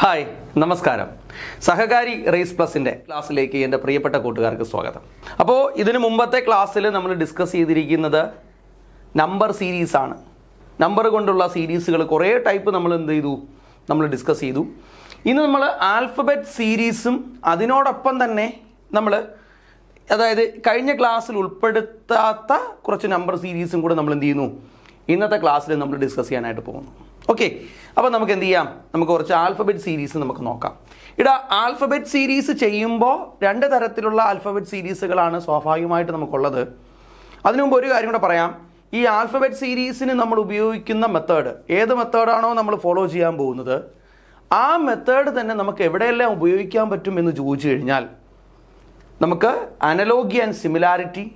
Hi നമസ്കാരം. സഹകാരി raise പ്ലസിൻ്റെ ക്ലാസ്സിലേക്ക് എൻ്റെ പ്രിയപ്പെട്ട കൂട്ടുകാർക്ക് സ്വാഗതം. അപ്പോൾ ഇതിനു മുമ്പത്തെ ക്ലാസ്സിൽ നമ്മൾ ഡിസ്കസ് ചെയ്തിരിക്കുന്നത് നമ്പർ സീരീസാണ്. നമ്പർ കൊണ്ടുള്ള സീരീസുകൾ കുറേ ടൈപ്പ് നമ്മൾ നമ്മൾ ഡിസ്കസ് ചെയ്തു. ഇന്ന് നമ്മൾ ആൽഫബറ്റ് സീരീസും അതിനോടൊപ്പം തന്നെ നമ്മൾ അതായത് കഴിഞ്ഞ ക്ലാസ്സിൽ ഉൾപ്പെടുത്താത്ത കുറച്ച് നമ്പർ സീരീസും കൂടെ നമ്മൾ ഇന്നത്തെ ക്ലാസ്സിൽ നമ്മൾ ഡിസ്കസ് ചെയ്യാനായിട്ട് പോകുന്നു. ഓക്കെ, അപ്പോൾ നമുക്ക് നമുക്ക് കുറച്ച് ആൽഫബറ്റ് സീരീസ് നമുക്ക് നോക്കാം. ആൽഫബറ്റ് സീരീസ് ചെയ്യുമ്പോൾ രണ്ട് തരത്തിലുള്ള ആൽഫബറ്റ് സീരീസുകളാണ് സ്വാഭാവികമായിട്ട് നമുക്കുള്ളത്. അതിനു മുമ്പ് ഒരു കാര്യം കൂടെ പറയാം. ഈ ആൽഫബറ്റ് സീരീസിന് നമ്മൾ ഉപയോഗിക്കുന്ന മെത്തേഡ്, ഏത് മെത്തേഡാണോ നമ്മൾ ഫോളോ ചെയ്യാൻ പോകുന്നത്, ആ മെത്തേഡ് തന്നെ നമുക്ക് എവിടെയെല്ലാം ഉപയോഗിക്കാൻ പറ്റും എന്ന് ചോദിച്ചു കഴിഞ്ഞാൽ നമുക്ക് അനലോഗി ആൻഡ് സിമിലാരിറ്റി,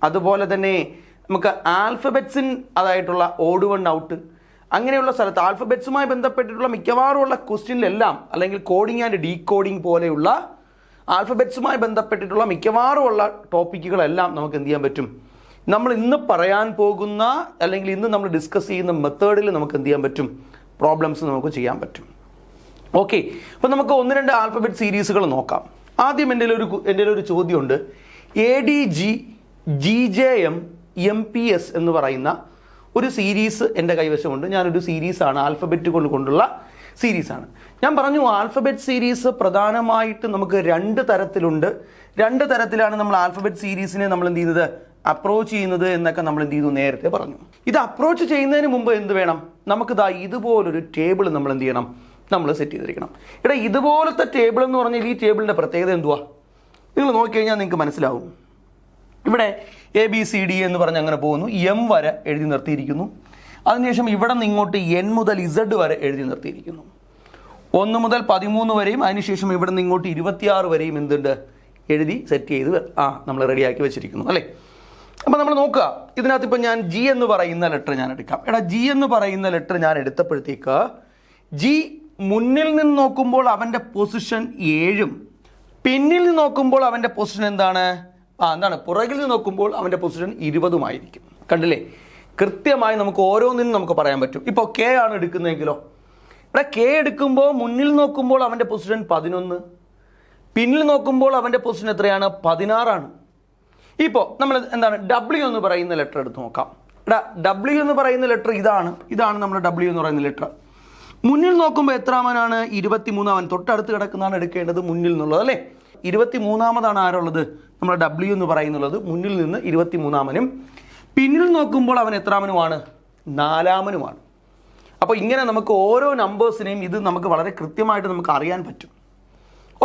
അതുപോലെ തന്നെ നമുക്ക് ആൽഫബറ്റ്സിൻ അതായിട്ടുള്ള ഓഡ് വൺ ഔട്ട്, അങ്ങനെയുള്ള സ്ഥലത്ത് ആൽഫബറ്റ്സുമായി ബന്ധപ്പെട്ടിട്ടുള്ള മിക്കവാറുമുള്ള ക്വസ്റ്റ്യനിലെല്ലാം, അല്ലെങ്കിൽ കോഡിംഗ് ആൻഡ് ഡീകോഡിംഗ് പോലെയുള്ള ആൽഫബറ്റ്സുമായി ബന്ധപ്പെട്ടിട്ടുള്ള മിക്കവാറുമുള്ള ടോപ്പിക്കുകളെല്ലാം നമുക്ക് എന്ത് ചെയ്യാൻ പറ്റും, നമ്മൾ ഇന്ന് പറയാൻ പോകുന്ന അല്ലെങ്കിൽ ഇന്ന് നമ്മൾ ഡിസ്കസ് ചെയ്യുന്ന മെത്തേഡിൽ നമുക്ക് എന്ത് ചെയ്യാൻ പറ്റും, പ്രോബ്ലംസ് നമുക്ക് ചെയ്യാൻ പറ്റും. ഓക്കെ, അപ്പോൾ നമുക്ക് ഒന്ന് രണ്ട് ആൽഫബറ്റ് സീരീസുകൾ നോക്കാം. ആദ്യം എൻ്റെ ഒരു ചോദ്യമുണ്ട്. ADG GJM MPS എന്ന് പറയുന്ന ഒരു സീരീസ് എൻ്റെ കൈവശമുണ്ട്. ഞാനൊരു സീരീസാണ്, ആൽഫബറ്റ് കൊണ്ടുള്ള സീരീസാണ്. ഞാൻ പറഞ്ഞു ആൽഫബറ്റ് സീരീസ് പ്രധാനമായിട്ട് നമുക്ക് രണ്ട് തരത്തിലുണ്ട്. രണ്ട് തരത്തിലാണ് നമ്മൾ ആൽഫബറ്റ് സീരീസിനെ നമ്മൾ എന്ത് ചെയ്യുന്നത്, അപ്രോച്ച് ചെയ്യുന്നത് എന്നൊക്കെ നമ്മൾ എന്ത് ചെയ്തു, നേരത്തെ പറഞ്ഞു. ഇത് അപ്രോച്ച് ചെയ്യുന്നതിന് മുമ്പ് എന്ത് വേണം, നമുക്ക് ഇതുപോലൊരു ടേബിൾ നമ്മൾ എന്ത് ചെയ്യണം, നമ്മൾ സെറ്റ് ചെയ്തിരിക്കണം. ഇതുപോലത്തെ ടേബിൾ എന്ന് പറഞ്ഞാൽ ഈ ടേബിളിൻ്റെ പ്രത്യേകത എന്തുവാ, നിങ്ങൾ നോക്കിക്കഴിഞ്ഞാൽ നിങ്ങൾക്ക് മനസ്സിലാവും. ഇവിടെ ABCD എന്ന് പറഞ്ഞ് അങ്ങനെ പോകുന്നു. M വരെ എഴുതി നിർത്തിയിരിക്കുന്നു. അതിനുശേഷം ഇവിടെ നിന്ന് ഇങ്ങോട്ട് N മുതൽ Z വരെ എഴുതി നിർത്തിയിരിക്കുന്നു. 1 മുതൽ 13 വരെയും അതിനുശേഷം ഇവിടെ നിന്ന് ഇങ്ങോട്ട് 26 വരെയും എന്തുണ്ട്, എഴുതി സെറ്റ് ചെയ്ത് നമ്മൾ റെഡിയാക്കി വെച്ചിരിക്കുന്നു അല്ലേ. അപ്പോൾ നമ്മൾ നോക്കുക, ഇതിനകത്ത് ഇപ്പം ഞാൻ G എന്ന് പറയുന്ന ലെറ്റർ ഞാൻ എടുക്കാം. G എന്ന് പറയുന്ന ലെറ്റർ ഞാൻ എടുത്തപ്പോഴത്തേക്ക് G മുന്നിൽ നിന്ന് നോക്കുമ്പോൾ അവൻ്റെ പൊസിഷൻ 7ഉം പിന്നിൽ നിന്ന് നോക്കുമ്പോൾ അവൻ്റെ പൊസിഷൻ എന്താണ്, പുറകിൽ നിന്ന് നോക്കുമ്പോൾ അവൻ്റെ പൊസിഷൻ 20ഉമായിരിക്കും. കണ്ടില്ലേ, കൃത്യമായി നമുക്ക് ഓരോന്നിനും നമുക്ക് പറയാൻ പറ്റും. ഇപ്പോൾ K ആണ് എടുക്കുന്നതെങ്കിലോ, K എടുക്കുമ്പോൾ മുന്നിൽ നോക്കുമ്പോൾ അവൻ്റെ പൊസിഷൻ 11, പിന്നിൽ നോക്കുമ്പോൾ അവൻ്റെ പൊസിഷൻ എത്രയാണ്, 16ആണ്. ഇപ്പോൾ നമ്മൾ W എന്ന് പറയുന്ന ലെറ്റർ എടുത്ത് നോക്കാം. W എന്ന് പറയുന്ന ലെറ്റർ ഇതാണ് നമ്മൾ W എന്ന് പറയുന്ന ലെറ്റർ. മുന്നിൽ നോക്കുമ്പോൾ എത്രാമനാണ്, 23. തൊട്ടടുത്ത് കിടക്കുന്നതാണ് എടുക്കേണ്ടത് മുന്നിൽ നിന്നുള്ളത് അല്ലേ. 23ാമതാണ് ആരുള്ളത്, നമ്മുടെ W എന്ന് പറയുന്നുള്ളത്. മുന്നിൽ നിന്ന് 23ാമനും പിന്നിൽ നോക്കുമ്പോൾ അവൻ എത്രാമനുമാണ്, 4ാമനുമാണ്. അപ്പോൾ ഇങ്ങനെ നമുക്ക് ഓരോ നമ്പേഴ്സിനെയും ഇത് നമുക്ക് വളരെ കൃത്യമായിട്ട് നമുക്ക് അറിയാൻ പറ്റും.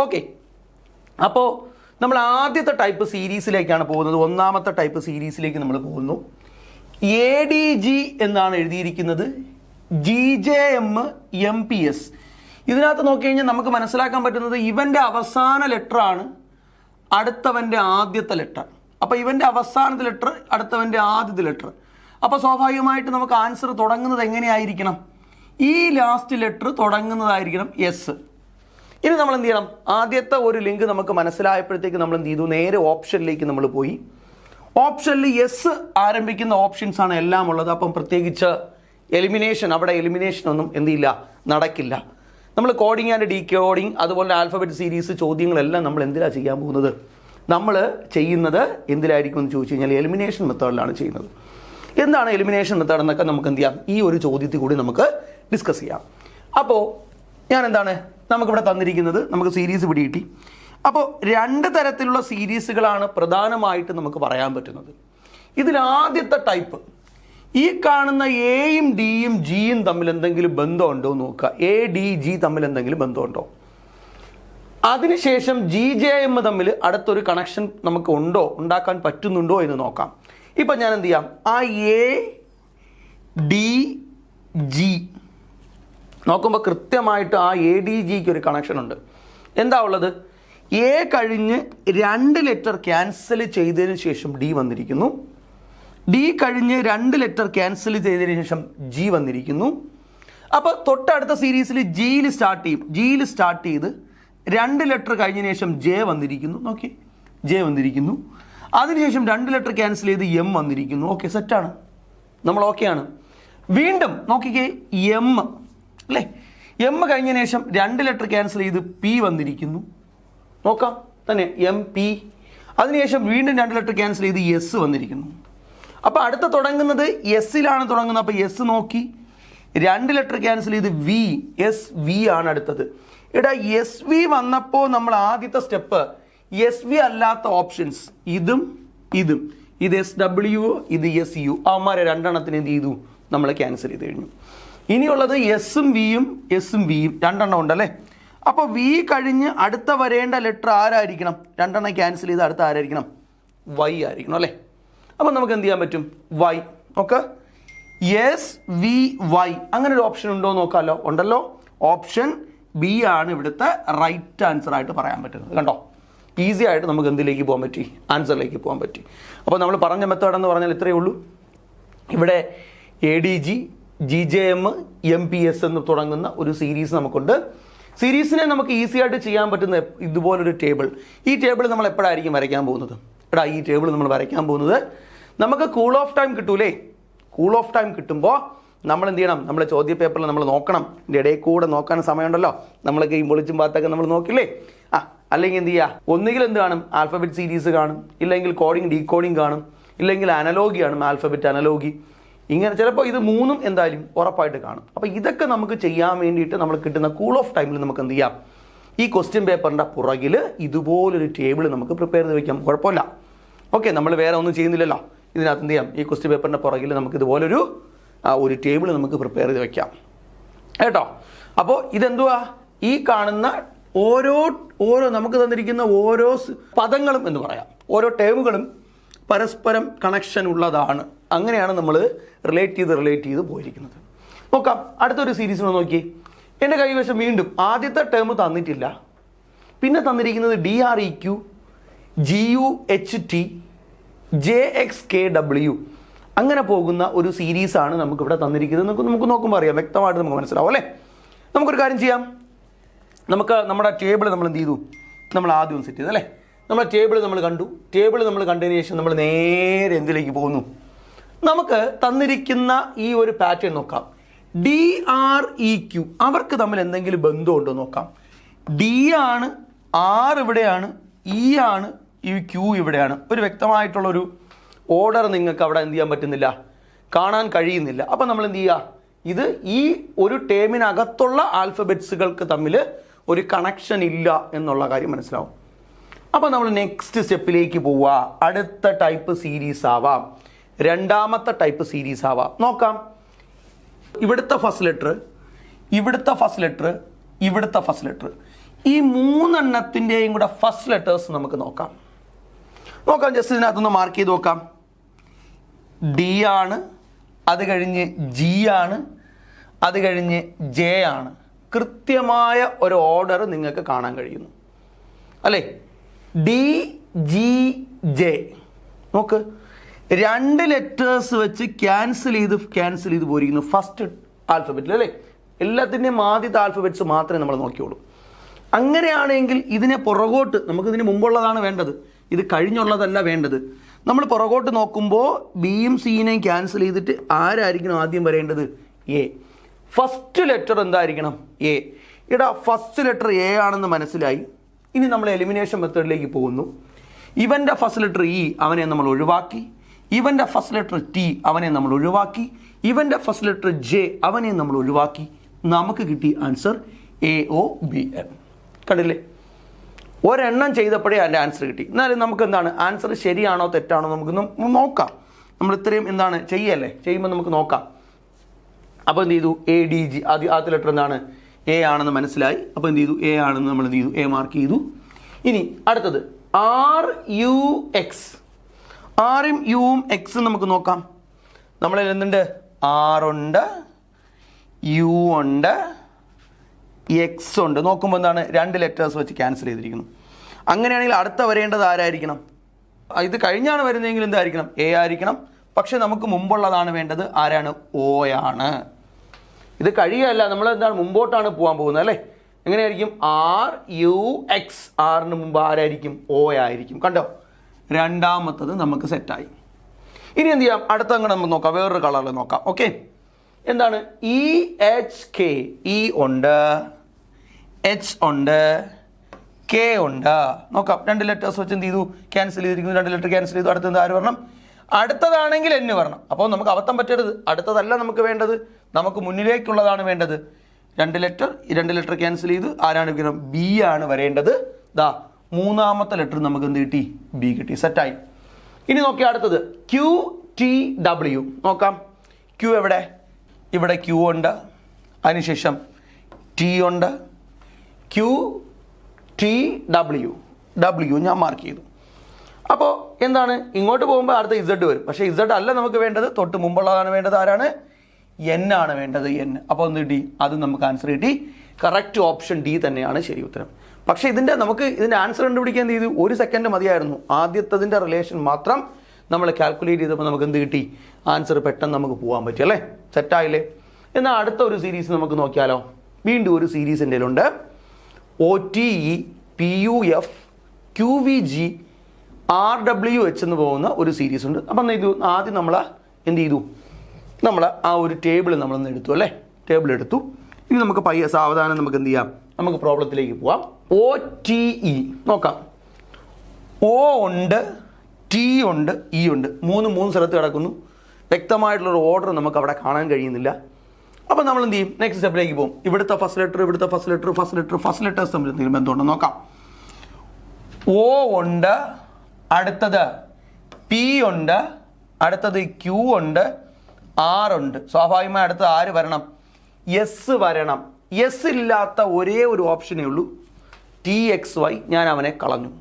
ഓക്കെ, അപ്പോൾ നമ്മൾ ആദ്യത്തെ ടൈപ്പ് സീരീസിലേക്കാണ് പോകുന്നത്. ഒന്നാമത്തെ ടൈപ്പ് സീരീസിലേക്ക് നമ്മൾ പോകുന്നു. ADG എന്നാണ് എഴുതിയിരിക്കുന്നത്, GJM MPS. ഇതിനകത്ത് നോക്കിക്കഴിഞ്ഞാൽ നമുക്ക് മനസ്സിലാക്കാൻ പറ്റുന്നത് ഇവൻ്റെ അവസാന ലെറ്ററാണ് അടുത്തവൻ്റെ ആദ്യത്തെ ലെറ്റർ. അപ്പോൾ ഇവൻ്റെ അവസാനത്തെ ലെറ്റർ അടുത്തവൻ്റെ ആദ്യത്തെ ലെറ്റർ. അപ്പോൾ സ്വാഭാവികമായിട്ട് നമുക്ക് ആൻസർ തുടങ്ങുന്നത് എങ്ങനെയായിരിക്കണം, ഈ ലാസ്റ്റ് ലെറ്റർ തുടങ്ങുന്നതായിരിക്കണം S. ഇനി നമ്മൾ എന്ത് ചെയ്യണം, ആദ്യത്തെ ഒരു ലിങ്ക് നമുക്ക് മനസ്സിലായപ്പോഴത്തേക്ക് നമ്മൾ എന്ത് ചെയ്തു, നേരെ ഓപ്ഷനിലേക്ക് നമ്മൾ പോയി. ഓപ്ഷനിൽ S ആരംഭിക്കുന്ന ഓപ്ഷൻസ് ആണ് എല്ലാം ഉള്ളത്. അപ്പം പ്രത്യേകിച്ച് അവിടെ എലിമിനേഷൻ ഒന്നും എന്തില്ല, നടക്കില്ല. നമ്മൾ കോഡിംഗ് ആൻഡ് ഡീകോഡിംഗ് അതുപോലെ ആൽഫബറ്റ് സീരീസ് ചോദ്യങ്ങളെല്ലാം നമ്മൾ എന്തിലാണ് ചെയ്യാൻ പോകുന്നത്, നമ്മൾ ചെയ്യുന്നത് എന്തിലായിരിക്കും എന്ന് ചോദിച്ചു കഴിഞ്ഞാൽ എലിമിനേഷൻ മെത്തേഡിലാണ് ചെയ്യുന്നത്. എന്താണ് എലിമിനേഷൻ മെത്തേഡ് എന്നൊക്കെ നമുക്ക് എന്ത് ചെയ്യാം, ഈ ഒരു ചോദ്യത്തിൽ കൂടി നമുക്ക് ഡിസ്കസ് ചെയ്യാം. അപ്പോൾ നമുക്കിവിടെ തന്നിരിക്കുന്നത്, നമുക്ക് സീരീസ് പിടികിട്ടി. അപ്പോൾ രണ്ട് തരത്തിലുള്ള സീരീസുകളാണ് പ്രധാനമായിട്ട് നമുക്ക് പറയാൻ പറ്റുന്നത്. ഇതിൽ ആദ്യത്തെ ടൈപ്പ്, ഈ കാണുന്ന എയും ഡിയും ജിയും തമ്മിൽ എന്തെങ്കിലും ബന്ധമുണ്ടോ എന്ന് നോക്കുക. ADG തമ്മിൽ എന്തെങ്കിലും ബന്ധമുണ്ടോ, അതിനുശേഷം GJM തമ്മിൽ അടുത്തൊരു കണക്ഷൻ നമുക്ക് ഉണ്ടാക്കാൻ പറ്റുന്നുണ്ടോ എന്ന് നോക്കാം. ഇപ്പം ഞാൻ എന്ത് ചെയ്യാം, ആ ADG നോക്കുമ്പോൾ കൃത്യമായിട്ട് ആ ADGക്ക് ഒരു കണക്ഷൻ ഉണ്ട്. എന്താ ഉള്ളത്, A കഴിഞ്ഞ് 2 ലെറ്റർ ക്യാൻസൽ ചെയ്തതിന് ശേഷം D വന്നിരിക്കുന്നു. D കഴിഞ്ഞ് 2 ലെറ്റർ ക്യാൻസൽ ചെയ്തതിന് ശേഷം G വന്നിരിക്കുന്നു. അപ്പോൾ തൊട്ടടുത്ത സീരീസിൽ ജിയിൽ സ്റ്റാർട്ട് ചെയ്ത് 2 ലെറ്റർ കഴിഞ്ഞതിന് ശേഷം J വന്നിരിക്കുന്നു. നോക്കി, J വന്നിരിക്കുന്നു. അതിനുശേഷം 2 ലെറ്റർ ക്യാൻസൽ ചെയ്ത് M വന്നിരിക്കുന്നു. ഓക്കെ, സെറ്റാണ്, നമ്മൾ ഓക്കെയാണ്. വീണ്ടും നോക്കിക്കേ, M അല്ലേ, എം കഴിഞ്ഞതിന് ശേഷം 2 ലെറ്റർ ക്യാൻസൽ ചെയ്ത് പി വന്നിരിക്കുന്നു. നോക്കാം തന്നെ എം പി. അതിനുശേഷം വീണ്ടും 2 ലെറ്റർ ക്യാൻസൽ ചെയ്ത് എസ് വന്നിരിക്കുന്നു. അപ്പോൾ അടുത്ത തുടങ്ങുന്നത് എസ്സിലാണ് തുടങ്ങുന്നത്. അപ്പോൾ എസ് നോക്കി 2 ലെറ്റർ ക്യാൻസൽ ചെയ്ത് വി, എസ് വി ആണ് അടുത്തത്. ഇവിടെ എസ് വി വന്നപ്പോൾ നമ്മൾ ആദ്യത്തെ സ്റ്റെപ്പ് എസ് വി അല്ലാത്ത ഓപ്ഷൻസ് ഇതും ഇതും, ഇത് എസ് ഡബ്ല്യു, ഇത് എസ് യു, അവന്മാരെ രണ്ടെണ്ണത്തിന് എന്ത് ചെയ്തു, നമ്മൾ ക്യാൻസൽ ചെയ്ത് കഴിഞ്ഞു. ഇനിയുള്ളത് എസും വിയും, എസും വിയും 2 എണ്ണം ഉണ്ടല്ലേ. അപ്പോൾ വി കഴിഞ്ഞ് അടുത്ത വരേണ്ട ലെറ്റർ ആരായിരിക്കണം? 2 എണ്ണം ക്യാൻസൽ ചെയ്ത് അടുത്ത ആരായിരിക്കണം? വൈ ആയിരിക്കണം അല്ലേ. അപ്പം നമുക്ക് എന്ത് ചെയ്യാൻ പറ്റും? Y. Okay, S V Y അങ്ങനെ ഒരു ഓപ്ഷൻ ഉണ്ടോ നോക്കാമല്ലോ. ഉണ്ടല്ലോ. ഓപ്ഷൻ ബി ആണ് ഇവിടുത്തെ റൈറ്റ് ആൻസർ ആയിട്ട് പറയാൻ പറ്റുന്നത്. കണ്ടോ, ഈസി ആയിട്ട് നമുക്ക് എന്തിലേക്ക് പോകാൻ പറ്റി? ആൻസറിലേക്ക് പോകാൻ പറ്റി. അപ്പോൾ നമ്മൾ പറഞ്ഞ മെത്തേഡ് എന്ന് പറഞ്ഞാൽ ഇത്രയേ ഉള്ളൂ. ഇവിടെ ADG, GJM, MPS എന്ന് തുടങ്ങുന്ന ഒരു സീരീസ് നമുക്കുണ്ട്. സീരീസിനെ നമുക്ക് ഈസി ആയിട്ട് ചെയ്യാൻ പറ്റുന്ന ഇതുപോലൊരു ടേബിൾ. ഈ ടേബിൾ നമ്മൾ എപ്പോഴായിരിക്കും വരയ്ക്കാൻ പോകുന്നത്? ഈ ടേബിൾ നമ്മൾ വരയ്ക്കാൻ പോകുന്നത് നമുക്ക് കൂൾ ഓഫ് ടൈം കിട്ടൂലേ. കൂൾ ഓഫ് ടൈം കിട്ടുമ്പോൾ നമ്മൾ എന്ത് ചെയ്യണം? നമ്മുടെ ചോദ്യ പേപ്പറിൽ നമ്മൾ നോക്കണം. ഇതിൻ്റെ ഇടയിൽ കൂടെ നോക്കാൻ സമയമുണ്ടല്ലോ. നമ്മൾ ഗെയിം പൊളിച്ചും പാത്തൊക്കെ നമ്മൾ നോക്കില്ലേ. അല്ലെങ്കിൽ എന്ത് ചെയ്യുക? ഒന്നുകിൽ എന്ത് കാണും? ആൽഫബറ്റ് സീരീസ് കാണും, ഇല്ലെങ്കിൽ കോഡിങ് ഡീകോഡിങ് കാണും, ഇല്ലെങ്കിൽ അനലോഗി കാണും, ആൽഫബറ്റ് അനലോഗി. ഇങ്ങനെ ചിലപ്പോൾ ഇത് 3ഉം എന്തായാലും ഉറപ്പായിട്ട് കാണും. അപ്പോൾ ഇതൊക്കെ നമുക്ക് ചെയ്യാൻ വേണ്ടിയിട്ട് നമ്മൾ കിട്ടുന്ന കൂൾ ഓഫ് ടൈമിൽ നമുക്ക് എന്ത് ചെയ്യാം? ഈ ക്വസ്റ്റ്യൻ പേപ്പറിൻ്റെ പുറകിൽ ഇതുപോലൊരു ടേബിൾ നമുക്ക് പ്രിപ്പയർ ചെയ്ത് വയ്ക്കാം. കുഴപ്പമില്ല. ഓക്കെ, നമ്മൾ വേറെ ഒന്നും ചെയ്യുന്നില്ലല്ലോ. ഇതിനകത്ത് എന്ത് ചെയ്യാം? ഈ ക്വസ്റ്റ്യൻ പേപ്പറിൻ്റെ പുറകിൽ നമുക്ക് ഇതുപോലൊരു ഒരു ടേബിൾ നമുക്ക് പ്രിപ്പയർ ചെയ്ത് വെക്കാം കേട്ടോ. അപ്പോൾ ഇതെന്തുവാ? ഈ കാണുന്ന ഓരോ നമുക്ക് തന്നിരിക്കുന്ന ഓരോ പദങ്ങളും എന്ന് പറയാം, ഓരോ ടേമുകളും പരസ്പരം കണക്ഷൻ ഉള്ളതാണ്. അങ്ങനെയാണ് നമ്മൾ റിലേറ്റ് ചെയ്ത് പോയിരിക്കുന്നത്. നോക്കാം, അടുത്തൊരു സീരീസിന് നോക്കി. എൻ്റെ കൈവശം വീണ്ടും ആദ്യത്തെ ടേം തന്നിട്ടില്ല, പിന്നെ തന്നിരിക്കുന്നത് DREQ, GUHT, JXKW അങ്ങനെ പോകുന്ന ഒരു സീരീസാണ് നമുക്കിവിടെ തന്നിരിക്കുന്നത്. നമുക്ക് നോക്കുമ്പോൾ അറിയാം, വ്യക്തമായിട്ട് നമുക്ക് മനസ്സിലാവും അല്ലേ. നമുക്കൊരു കാര്യം ചെയ്യാം. നമുക്ക് നമ്മുടെ ടേബിൾ നമ്മൾ എന്ത് ചെയ്തു? നമ്മൾ ആദ്യം സെറ്റ് ചെയ്തു അല്ലേ. നമ്മുടെ ടേബിൾ നമ്മൾ കണ്ടു. ടേബിൾ നമ്മൾ കണ്ടതിന് ശേഷം നമ്മൾ നേരെ എന്തിലേക്ക് പോകുന്നു? നമുക്ക് തന്നിരിക്കുന്ന ഈ ഒരു പാറ്റേൺ നോക്കാം. DREQ അവർക്ക് തമ്മിൽ എന്തെങ്കിലും ബന്ധമുണ്ടോ നോക്കാം. D ആണ്, R ഇവിടെയാണ്, E ആണ്, ഈ Q ഇവിടെയാണ്. ഒരു വ്യക്തമായിട്ടുള്ളൊരു ഓർഡർ നിങ്ങൾക്ക് അവിടെ എന്ത് ചെയ്യാൻ പറ്റുന്നില്ല, കാണാൻ കഴിയുന്നില്ല. അപ്പം നമ്മൾ എന്ത് ചെയ്യുക? ഇത് ഈ ഒരു ടേമിനകത്തുള്ള ആൽഫബറ്റ്സുകൾക്ക് തമ്മിൽ ഒരു കണക്ഷൻ ഇല്ല എന്നുള്ള കാര്യം മനസ്സിലാവും. അപ്പോൾ നമ്മൾ നെക്സ്റ്റ് സ്റ്റെപ്പിലേക്ക് പോവുക. അടുത്ത ടൈപ്പ് സീരീസ് ആവാം, രണ്ടാമത്തെ ടൈപ്പ് സീരീസ് ആവാം. നോക്കാം. ഇവിടുത്തെ ഫസ്റ്റ് ലെറ്റർ, ഇവിടുത്തെ ഫസ്റ്റ് ലെറ്റർ, ഇവിടുത്തെ ഫസ്റ്റ് ലെറ്റർ, ഈ 3 എണ്ണത്തിൻ്റെയും കൂടെ ഫസ്റ്റ് ലെറ്റേഴ്സ് നമുക്ക് നോക്കാം. ജസ്റ്റ് ഇതിനകത്തൊന്ന് മാർക്ക് ചെയ്ത് നോക്കാം. D ആണ്, അത് കഴിഞ്ഞ് G ആണ്, അത് കഴിഞ്ഞ് J ആണ്. കൃത്യമായ ഒരു ഓർഡർ നിങ്ങൾക്ക് കാണാൻ കഴിയുന്നു അല്ലേ. D, G, J നോക്ക്, 2 ലെറ്റേഴ്സ് വെച്ച് ക്യാൻസൽ ചെയ്ത് പോയിരിക്കുന്നു ഫസ്റ്റ് ആൽഫബറ്റിൽ അല്ലേ. എല്ലാത്തിൻ്റെയും ആദ്യത്തെ ആൽഫബറ്റ്സ് മാത്രമേ നമ്മൾ നോക്കിയുള്ളൂ. അങ്ങനെയാണെങ്കിൽ ഇതിനെ പുറകോട്ട്, നമുക്കിതിന് മുമ്പുള്ളതാണ് വേണ്ടത്, ഇത് കഴിഞ്ഞുള്ളതല്ല വേണ്ടത്. നമ്മൾ പുറകോട്ട് നോക്കുമ്പോൾ ബിയും സിനെയും ക്യാൻസൽ ചെയ്തിട്ട് ആരായിരിക്കണം ആദ്യം വരേണ്ടത്? എ. ഫസ്റ്റ് ലെറ്റർ എന്തായിരിക്കണം? എ. ഇവിടെ ഫസ്റ്റ് ലെറ്റർ എ ആണെന്ന് മനസ്സിലായി. ഇനി നമ്മൾ എലിമിനേഷൻ മെത്തേഡിലേക്ക് പോകുന്നു. ഇവൻ്റെ ഫസ്റ്റ് ലെറ്റർ ഇ, അവനെ നമ്മൾ ഒഴിവാക്കി. ഇവൻ്റെ ഫസ്റ്റ് ലെറ്റർ ടി, അവനെ നമ്മൾ ഒഴിവാക്കി. ഇവൻ്റെ ഫസ്റ്റ് ലെറ്റർ ജെ, അവനെ നമ്മൾ ഒഴിവാക്കി. നമുക്ക് കിട്ടിയ ആൻസർ AOBN. കണ്ടില്ലേ? ഒരെണ്ണം ചെയ്തപ്പോഴേ അതിൻ്റെ ആൻസർ കിട്ടി. എന്നാലും നമുക്ക് എന്താണ് ആൻസർ ശരിയാണോ തെറ്റാണോ നമുക്കൊന്ന് നോക്കാം. നമ്മൾ ഇത്രയും എന്താണ് ചെയ്യല്ലേ, ചെയ്യുമ്പോൾ നമുക്ക് നോക്കാം. അപ്പോൾ എന്ത് ചെയ്തു? ADG ആദ്യത്തെ ലെറ്റർ എന്താണ്? എ ആണെന്ന് മനസ്സിലായി. അപ്പോൾ എന്ത് ചെയ്തു? എ ആണെന്ന് നമ്മൾ എന്ത് ചെയ്തു? എ മാർക്ക് ചെയ്തു. ഇനി അടുത്തത് RUX. ആറും യുവും എക്സും നമുക്ക് നോക്കാം. നമ്മളിൽ എന്തുണ്ട്? R ഉണ്ട്, U ഉണ്ട്, X ഉണ്ട്. നോക്കുമ്പോൾ എന്താണ്? 2 ലെറ്റേഴ്സ് വെച്ച് ക്യാൻസൽ ചെയ്തിരിക്കുന്നു. അങ്ങനെയാണെങ്കിൽ അടുത്ത വരേണ്ടത് ആരായിരിക്കണം? ഇത് കഴിഞ്ഞാണ് വരുന്നതെങ്കിൽ എന്തായിരിക്കണം? A ആയിരിക്കണം. പക്ഷെ നമുക്ക് മുമ്പുള്ളതാണ് വേണ്ടത്. ആരാണ്? O ആണ്. ഇത് കഴിയല്ല, നമ്മൾ എന്താണ് മുമ്പോട്ടാണ് പോകാൻ പോകുന്നത് അല്ലേ. എങ്ങനെയായിരിക്കും? RUX. ആറിന് മുമ്പ് ആരായിരിക്കും? O ആയിരിക്കും. കണ്ടോ? രണ്ടാമത്തത് നമുക്ക് സെറ്റായി. ഇനി എന്ത് ചെയ്യാം? അടുത്ത അങ്ങനെ നമുക്ക് നോക്കാം, വേറൊരു കളറിൽ നോക്കാം. ഓക്കെ, എന്താണ് ഇ എച്ച് കെ, ഇ ഉണ്ട്, എച്ച് ഉണ്ട്, കെ ഉണ്ട്. നോക്കാം, 2 ലെറ്റേഴ്സ് വെച്ച് എന്ത് ചെയ്തു, ക്യാൻസൽ ചെയ്തിരിക്കുന്നു. 2 ലെറ്റർ ക്യാൻസൽ ചെയ്തു. അടുത്തത് ആര് വരണം? അടുത്തതാണെങ്കിൽ എൻ വരണം. അപ്പോൾ നമുക്ക് അബദ്ധം പറ്റരുത്. അടുത്തതല്ല നമുക്ക് വേണ്ടത്, നമുക്ക് മുന്നിലേക്കുള്ളതാണ് വേണ്ടത്. 2 ലെറ്റർ ക്യാൻസൽ ചെയ്ത് ആരാണ് വരണം? ബി ആണ് വരേണ്ടത്. ദാ മൂന്നാമത്തെ ലെറ്റർ നമുക്ക് എന്ത് കിട്ടി? ബി കിട്ടി. സെറ്റായി. ഇനി നോക്കി അടുത്തത് ക്യു ടി ഡബ്ല്യു. നോക്കാം, ക്യു എവിടെ? ഇവിടെ ക്യു ഉണ്ട്, അതിനുശേഷം ടി ഉണ്ട്, ക്യു ടി ഡബ്ല്യു, ഡബ്ല്യു ഞാൻ മാർക്ക് ചെയ്തു. അപ്പോൾ എന്താണ്, ഇങ്ങോട്ട് പോകുമ്പോൾ അടുത്ത ഇസഡ് വരും. പക്ഷേ ഇസഡ് അല്ല നമുക്ക് വേണ്ടത്, തൊട്ട് മുമ്പുള്ളതാണ് വേണ്ടത്. ആരാണ്? എൻ ആണ് വേണ്ടത്, എൻ. അപ്പോൾ ഒന്ന് കിട്ടി, അത് നമുക്ക് ആൻസർ കിട്ടി. കറക്റ്റ് ഓപ്ഷൻ ഡി തന്നെയാണ് ശരി ഉത്തരം. പക്ഷേ നമുക്ക് ഇതിൻ്റെ ആൻസർ കണ്ടുപിടിക്കാൻ എന്ത് ചെയ്തു? 1 സെക്കൻഡ് മതിയായിരുന്നു. ആദ്യത്തതിൻ്റെ റിലേഷൻ മാത്രം നമ്മൾ കാൽക്കുലേറ്റ് ചെയ്തപ്പോൾ നമുക്ക് എന്ത് കിട്ടി? ആൻസർ പെട്ടെന്ന് നമുക്ക് പോകാൻ പറ്റി അല്ലേ? സെറ്റായില്ലേ? എന്നാൽ അടുത്ത ഒരു സീരീസ് നമുക്ക് നോക്കിയാലോ? വീണ്ടും ഒരു സീരീസ് എൻ്റെ ഉണ്ട്. OTE PUF QVG RWH എന്ന് പോകുന്ന ഒരു സീരീസ് ഉണ്ട്. അപ്പം എന്ത് ചെയ്തു? ആദ്യം നമ്മൾ എന്ത് ചെയ്തു? നമ്മൾ ആ ഒരു ടേബിൾ നമ്മളൊന്ന് എടുത്തു അല്ലേ? ടേബിൾ എടുത്തു. ഇനി നമുക്ക് പയ്യെ സാവധാനം നമുക്ക് എന്ത് ചെയ്യാം? നമുക്ക് പ്രോബ്ലത്തിലേക്ക് പോവാം. OTE നോക്കാം. O ഉണ്ട്, ടി ഉണ്ട്, ഇ ഉണ്ട്. മൂന്ന് സ്ഥലത്ത് കിടക്കുന്നു. വ്യക്തമായിട്ടുള്ളൊരു ഓർഡർ നമുക്ക് അവിടെ കാണാൻ കഴിയുന്നില്ല. അപ്പോൾ നമ്മൾ എന്ത് ചെയ്യും? നെക്സ്റ്റ് സ്റ്റെപ്പിലേക്ക് പോകും. ഇവിടുത്തെ ഫസ്റ്റ് ലെറ്റേഴ്സ് തമ്മിൽ എന്തെങ്കിലും ബന്ധമുണ്ടെന്ന് നോക്കാം. O ഉണ്ട്, അടുത്തത് പി ഉണ്ട്, അടുത്തത് ക്യൂ ഉണ്ട്, ആർ ഉണ്ട്. സ്വാഭാവികമായി അടുത്തത് ആര് വരണം? എസ് വരണം. എസ് ഇല്ലാത്ത ഒരേ ഒരു ഓപ്ഷനേ ഉള്ളൂ, TXY. ഞാൻ അവനെ കളഞ്ഞു.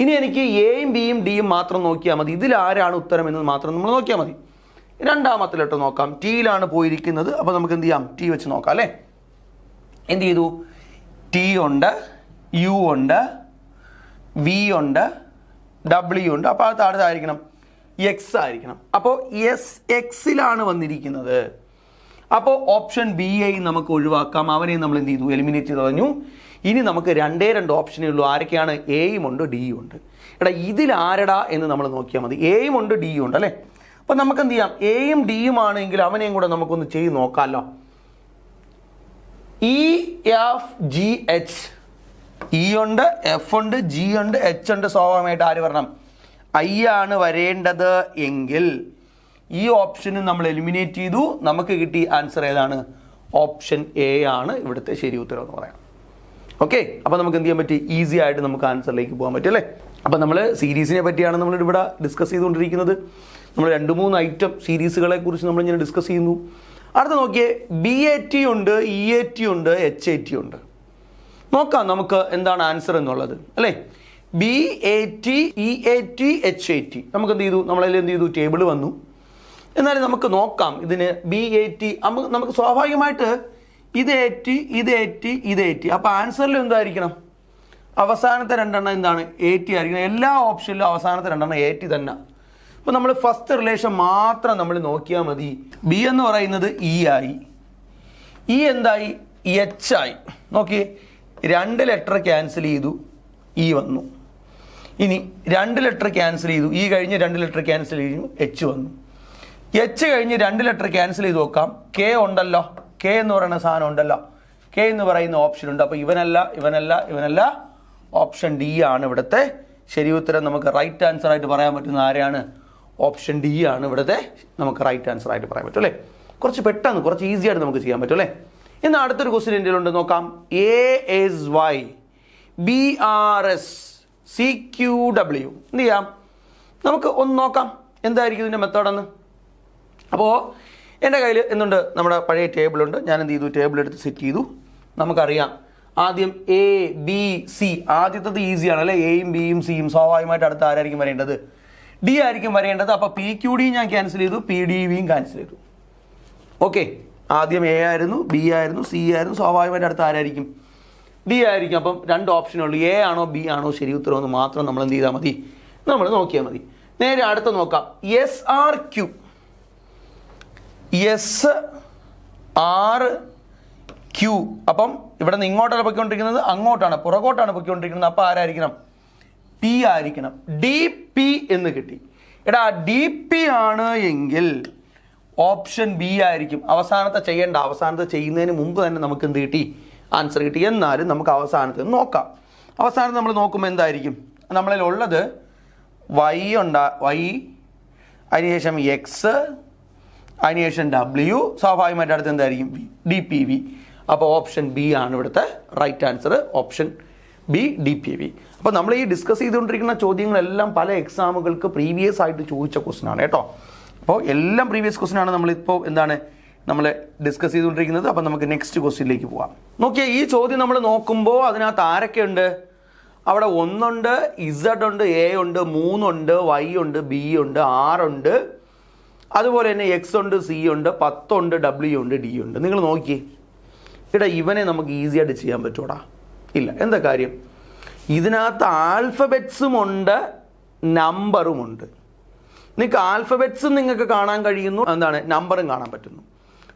ഇനി എനിക്ക് എയും ബിയും ഡിയും മാത്രം നോക്കിയാൽ മതി. ഇതിലാരാണ് ഉത്തരം എന്ന് മാത്രം നമ്മൾ നോക്കിയാൽ മതി. രണ്ടാമത്തെ ലെറ്റർ നോക്കാം. ടിയിലാണ് പോയിരിക്കുന്നത്. അപ്പോൾ നമുക്ക് എന്ത് ചെയ്യാം? ടി വെച്ച് നോക്കാം അല്ലേ? എന്ത് ചെയ്തു? ടി ഉണ്ട്, യു ഉണ്ട്, വി ഉണ്ട്, ഡബ്ല്യു ഉണ്ട്. അപ്പോൾ അത് അടുത്തായിരിക്കണം എക്സ് ആയിരിക്കണം. അപ്പോൾ എക്സിലാണ് വന്നിരിക്കുന്നത്. അപ്പോൾ ഓപ്ഷൻ ബി ഐ നമുക്ക് ഒഴിവാക്കാം. അവനെ നമ്മൾ എന്ത് ചെയ്തു? എലിമിനേറ്റ് ചെയ്ത് കളഞ്ഞു. ഇനി നമുക്ക് 2 ഓപ്ഷനേ ഉള്ളൂ. ആരൊക്കെയാണ്? എയും ഉണ്ട്, ഡിയും ഉണ്ട്. എടാ ഇതിലാരടാ എന്ന് നമ്മൾ നോക്കിയാൽ മതി. എയും ഉണ്ട്, ഡിയും ഉണ്ട് അല്ലേ? അപ്പം നമുക്ക് എന്ത് ചെയ്യാം? എയും ഡിയും ആണെങ്കിൽ അവനെയും കൂടെ നമുക്കൊന്ന് ചെയ്ത് നോക്കാമല്ലോ. EFGH, ഇ ഉണ്ട്, എഫ് ഉണ്ട്, ജി ഉണ്ട്, എച്ച് ഉണ്ട്. സ്വാഭാവികമായിട്ട് ആര് വരണം? ഐ ആണ് വരേണ്ടത്. എങ്കിൽ ഈ ഓപ്ഷന് നമ്മൾ എലിമിനേറ്റ് ചെയ്തു. നമുക്ക് കിട്ടിയ ആൻസർ ഏതാണ്? ഓപ്ഷൻ എ ആണ് ഇവിടുത്തെ ശരി ഉത്തരം എന്ന് പറയാം. ഓക്കെ, അപ്പോൾ നമുക്ക് എന്ത് ചെയ്യാൻ പറ്റി? ഈസി ആയിട്ട് നമുക്ക് ആൻസറിലേക്ക് പോകാൻ പറ്റും അല്ലേ? അപ്പോൾ നമ്മൾ സീരീസിനെ പറ്റിയാണ് നമ്മൾ ഇവിടെ ഡിസ്കസ് ചെയ്തുകൊണ്ടിരിക്കുന്നത്. നമ്മൾ 2-3 ഐറ്റം സീരീസുകളെ കുറിച്ച് നമ്മൾ ഇങ്ങനെ ഡിസ്കസ് ചെയ്യുന്നു. അടുത്ത നോക്കിയേ, BAT ഉണ്ട്, EAT ഉണ്ട്, HAT ഉണ്ട്. നോക്കാം നമുക്ക് എന്താണ് ആൻസർ എന്നുള്ളത് അല്ലേ? BAT, EAT, HAT. നമുക്ക് എന്ത് ചെയ്തു? നമ്മളതിൽ എന്ത് ചെയ്തു? ടേബിൾ വന്നു. എന്നാലും നമുക്ക് നോക്കാം ഇതിന് BAT. നമുക്ക് സ്വാഭാവികമായിട്ട് ഇത് AT. അപ്പോൾ ആൻസറിൽ എന്തായിരിക്കണം? അവസാനത്തെ 2 എന്താണ്? AT ആയിരിക്കണം. എല്ലാ ഓപ്ഷനിലും അവസാനത്തെ 2 AT തന്നെ. അപ്പോൾ നമ്മൾ ഫസ്റ്റ് റിലേഷൻ മാത്രം നമ്മൾ നോക്കിയാൽ മതി. ബി എന്ന് പറയുന്നത് ഇ ആയി, ഇ എന്തായി? എച്ച് ആയി. നോക്കിയേ, 2 ലെറ്റർ ക്യാൻസൽ ചെയ്തു, ഇ വന്നു. ഇനി 2 ലെറ്റർ ക്യാൻസൽ ചെയ്തു, ഇ കഴിഞ്ഞ് 2 ലെറ്റർ ക്യാൻസൽ ചെയ്തു, എച്ച് വന്നു. എച്ച് കഴിഞ്ഞ് 2 ലെറ്റർ ക്യാൻസൽ ചെയ്ത് നോക്കാം. കെ ഉണ്ടല്ലോ, കെ എന്ന് പറയുന്ന സാധനം ഉണ്ടല്ലോ, കെ എന്ന് പറയുന്ന ഓപ്ഷൻ ഉണ്ട്. അപ്പോൾ ഇവനല്ല, ഓപ്ഷൻ ഡി ആണ് ഇവിടുത്തെ ശരി ഉത്തരം. നമുക്ക് റൈറ്റ് ആൻസർ ആയിട്ട് പറയാൻ പറ്റുന്ന ആരെയാണ്? ഓപ്ഷൻ ഡി ആണ് ഇവിടുത്തെ നമുക്ക് റൈറ്റ് ആൻസർ ആയിട്ട് പറയാൻ പറ്റും അല്ലേ? കുറച്ച് പെട്ടെന്ന്, കുറച്ച് ഈസി ആയിട്ട് നമുക്ക് ചെയ്യാൻ പറ്റും അല്ലേ? എന്നാൽ അടുത്തൊരു ക്വസ്റ്റ്യൻ എൻ്റെ ഉണ്ട്, നോക്കാം. ASY BRS CQW എന്ത് ചെയ്യാം? നമുക്ക് ഒന്ന് നോക്കാം എന്തായിരിക്കും ഇതിൻ്റെ മെത്തേഡെന്ന്. അപ്പോൾ എൻ്റെ കയ്യിൽ എന്തുണ്ട്? നമ്മുടെ പഴയ ടേബിളുണ്ട്. ഞാൻ എന്ത് ചെയ്തു? ടേബിൾ എടുത്ത് സെറ്റ് ചെയ്തു. നമുക്കറിയാം ആദ്യം A B C. ആദ്യത്തത് ഈസിയാണ് അല്ലേ? എയും ബിയും സിയും. സ്വാഭാവികമായിട്ട് അടുത്ത ആരായിരിക്കും വരേണ്ടത്? ഡി ആയിരിക്കും വരേണ്ടത്. അപ്പോൾ PQD ഞാൻ ക്യാൻസൽ ചെയ്തു, PDVയും ക്യാൻസൽ ചെയ്തു. ഓക്കെ, ആദ്യം എ ആയിരുന്നു, ബി ആയിരുന്നു, സി ആയിരുന്നു. സ്വാഭാവികമായിട്ട് അടുത്ത ആരായിരിക്കും? ഡി ആയിരിക്കും. അപ്പം 2 ഓപ്ഷനുള്ളൂ. എ ആണോ ബി ആണോ ശരി ഉത്തരവെന്ന് മാത്രം നമ്മൾ എന്ത് ചെയ്താൽ മതി? നമ്മൾ നോക്കിയാൽ മതി. നേരെ അടുത്ത നോക്കാം. SRQ. SRQ. അപ്പം ഇവിടെ നിന്ന് ഇങ്ങോട്ടാണ് പൊയ്ക്കൊണ്ടിരിക്കുന്നത്, അങ്ങോട്ടാണ്, പുറകോട്ടാണ് പൊയ്ക്കൊണ്ടിരിക്കുന്നത്. അപ്പോൾ ആരായിരിക്കണം? പി ആയിരിക്കണം. DP എന്ന് കിട്ടി. എടാ DP ആണ് എങ്കിൽ ഓപ്ഷൻ ബി ആയിരിക്കും. അവസാനത്തെ ചെയ്യുന്നതിന് മുമ്പ് തന്നെ നമുക്ക് എന്ത് കിട്ടി? ആൻസർ കിട്ടി. എന്നാലും നമുക്ക് അവസാനത്തെ നോക്കാം. അവസാനം നമ്മൾ നോക്കുമ്പോൾ എന്തായിരിക്കും നമ്മളിൽ ഉള്ളത്? y അതിനുശേഷം എക്സ്, അതിനുശേഷം ഡബ്ല്യു, സ്വാഭാവികമായിട്ട് അടുത്ത് എന്തായിരിക്കും? DPV. അപ്പോൾ ഓപ്ഷൻ ബി ആണ് ഇവിടുത്തെ right answer. Option B DPV. അപ്പോൾ നമ്മൾ ഈ ഡിസ്കസ് ചെയ്തുകൊണ്ടിരിക്കുന്ന ചോദ്യങ്ങളെല്ലാം പല എക്സാമുകൾക്ക് പ്രീവിയസ് ആയിട്ട് ചോദിച്ച ക്വസ്റ്റൻ ആണ് കേട്ടോ. അപ്പോൾ എല്ലാം പ്രീവിയസ് ക്വസ്റ്റൻ ആണ് നമ്മളിപ്പോൾ നമ്മൾ ഡിസ്കസ് ചെയ്തുകൊണ്ടിരിക്കുന്നത്. അപ്പോൾ നമുക്ക് നെക്സ്റ്റ് ക്വസ്റ്റ്യനിലേക്ക് പോവാം. നോക്കിയാൽ ഈ ചോദ്യം നമ്മൾ നോക്കുമ്പോൾ അതിനകത്ത് ആരൊക്കെ ഉണ്ട്? അവിടെ 1 ഉണ്ട്, Z ഉണ്ട്, A ഉണ്ട്, 3 ഉണ്ട്, Y ഉണ്ട്, B ഉണ്ട്, R ഉണ്ട്, അതുപോലെ തന്നെ X ഉണ്ട്, C ഉണ്ട്, 10 ഉണ്ട്, W ഉണ്ട്, D ഉണ്ട്. നിങ്ങൾ നോക്കിയേ, ഇവനെ നമുക്ക് ഈസി ആയിട്ട് ചെയ്യാൻ പറ്റൂടാ? ഇല്ല. എന്താ കാര്യം? ഇതിനകത്ത് ആൽഫബറ്റ്സും ഉണ്ട്, നമ്പറും ഉണ്ട്. നിങ്ങൾക്ക് ആൽഫബറ്റ്സും നിങ്ങൾക്ക് കാണാൻ കഴിയുന്നു, നമ്പറും കാണാൻ പറ്റുന്നു.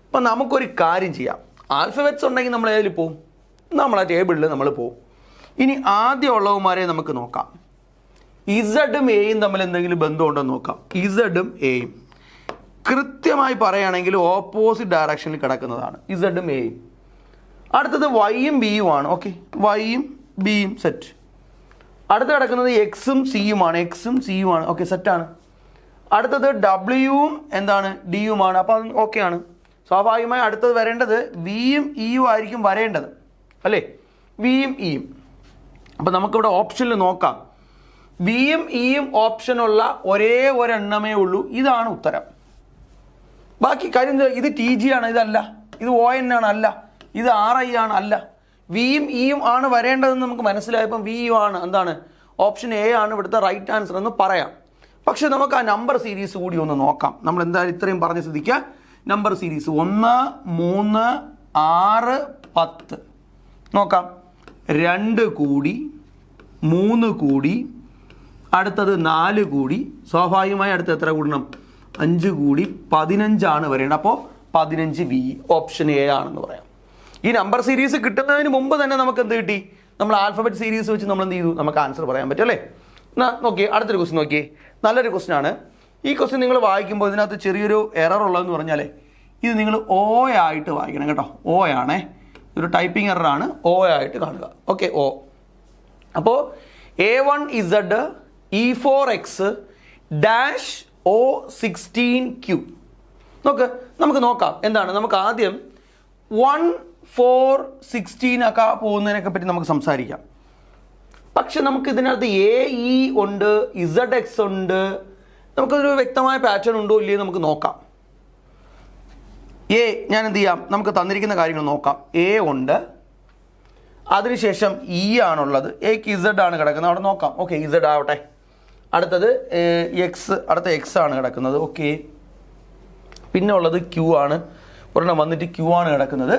അപ്പം നമുക്കൊരു കാര്യം ചെയ്യാം. ആൽഫബറ്റ്സ് ഉണ്ടെങ്കിൽ നമ്മൾ ഏതിൽ പോവും? നമ്മൾ ആ ടേബിളിൽ നമ്മൾ പോവും. ഇനി ആദ്യമുള്ളവന്മാരെ നമുക്ക് നോക്കാം. ഇസഡും എയും തമ്മിൽ എന്തെങ്കിലും ബന്ധമുണ്ടോ എന്ന് നോക്കാം. ഇസഡും എയും കൃത്യമായി പറയുകയാണെങ്കിൽ ഓപ്പോസിറ്റ് ഡയറക്ഷനിൽ കിടക്കുന്നതാണ് ഇസഡും എയും. അടുത്തത് വൈയും ബിയും ആണ്. ഓക്കെ, വൈയും ബിയും സെറ്റ്. അടുത്ത് കിടക്കുന്നത് എക്സും സിയുമാണ്. എക്സും സിയുമാണ്. ഓക്കെ, സെറ്റാണ്. അടുത്തത് ഡബ്ല്യുവും ഡിയുമാണ്. അപ്പോൾ അത് ഓക്കെയാണ്. സ്വാഭാവികമായി അടുത്തത് വരേണ്ടത് വിയും ഇയും ആയിരിക്കും വരേണ്ടത്, അല്ലേ? വിയും ഇയും. അപ്പം നമുക്കിവിടെ ഓപ്ഷനിൽ നോക്കാം. വിയും ഇയും ഓപ്ഷനുള്ള ഒരേ ഒരെണ്ണമേ ഉള്ളൂ. ഇതാണ് ഉത്തരം. ബാക്കി കാര്യം ഇത് TG ആണ്, ഇതല്ല. ഇത് ON ആണ്, അല്ല. ഇത് RI ആണ്, അല്ല. വിയും ഇയും ആണ് വരേണ്ടതെന്ന് നമുക്ക് മനസ്സിലായപ്പം വിയും ആണ് ഓപ്ഷൻ A ആണ് ഇവിടുത്തെ റൈറ്റ് ആൻസർ എന്ന് പറയാം. പക്ഷെ നമുക്ക് ആ നമ്പർ സീരീസ് കൂടി ഒന്ന് നോക്കാം. നമ്മൾ എന്തായാലും ഇത്രയും പറഞ്ഞ് ശ്രദ്ധിക്കുക. നമ്പർ സീരീസ് 1, 3, 6, 10 നോക്കാം. 2 കൂടി, 3 കൂടി, അടുത്തത് 4 കൂടി, സ്വാഭാവികമായി അടുത്ത് എത്ര കൂടണം? 5 കൂടി, 15 ആണ് വരേണ്ടത്. അപ്പോൾ 15 ബി, ഓപ്ഷൻ A ആണെന്ന് പറയാം. ഈ നമ്പർ സീരീസ് കിട്ടുന്നതിന് മുമ്പ് തന്നെ നമുക്ക് എന്ത് കിട്ടി? നമ്മൾ ആൽഫബറ്റ് സീരീസ് വെച്ച് നമ്മൾ എന്ത് ചെയ്തു? നമുക്ക് ആൻസർ പറയാൻ പറ്റും, അല്ലേ? എന്നാൽ നോക്കിയേ, അടുത്തൊരു ക്വസ്റ്റ്യൻ നോക്കിയേ. നല്ലൊരു ക്വസ്റ്റ്യൻ ആണ്. ഈ ക്വസ്റ്റ്യൻ നിങ്ങൾ വായിക്കുമ്പോൾ ഇതിനകത്ത് ചെറിയൊരു എറർ ഉള്ളതെന്ന് പറഞ്ഞാൽ ഇത് നിങ്ങൾ O ആയിട്ട് വായിക്കണം കേട്ടോ. O ആണേ, ഒരു ടൈപ്പിംഗ് എററാണ്. O ആയിട്ട് കാണുക. Okay, O. അപ്പോൾ A1Z E4X ഡാഷ് O16Q. നമുക്ക് നോക്കാം എന്താണ്. നമുക്ക് ആദ്യം 1, 4, 16 ഒക്കെ പോകുന്നതിനൊക്കെ പറ്റി നമുക്ക് സംസാരിക്കാം. പക്ഷെ നമുക്ക് ഇതിനകത്ത് AE ഉണ്ട്, ZX ഉണ്ട്. നമുക്കൊരു വ്യക്തമായ പാറ്റേൺ ഉണ്ടോ ഇല്ലയോ നമുക്ക് നോക്കാം. ഞാൻ എന്ത് ചെയ്യാം? നമുക്ക് തന്നിരിക്കുന്ന കാര്യങ്ങൾ നോക്കാം. A ഉണ്ട്, അതിനുശേഷം E ആണുള്ളത്. Aക്ക് Z ആണ് കിടക്കുന്നത്, അവിടെ നോക്കാം. ഓക്കെ, Z ആവട്ടെ. അടുത്തത് അടുത്ത X ആണ് കിടക്കുന്നത്. ഓക്കെ, പിന്നെ ഉള്ളത് Q ആണ്. ഒരെണ്ണം വന്നിട്ട് Q ആണ് കിടക്കുന്നത്.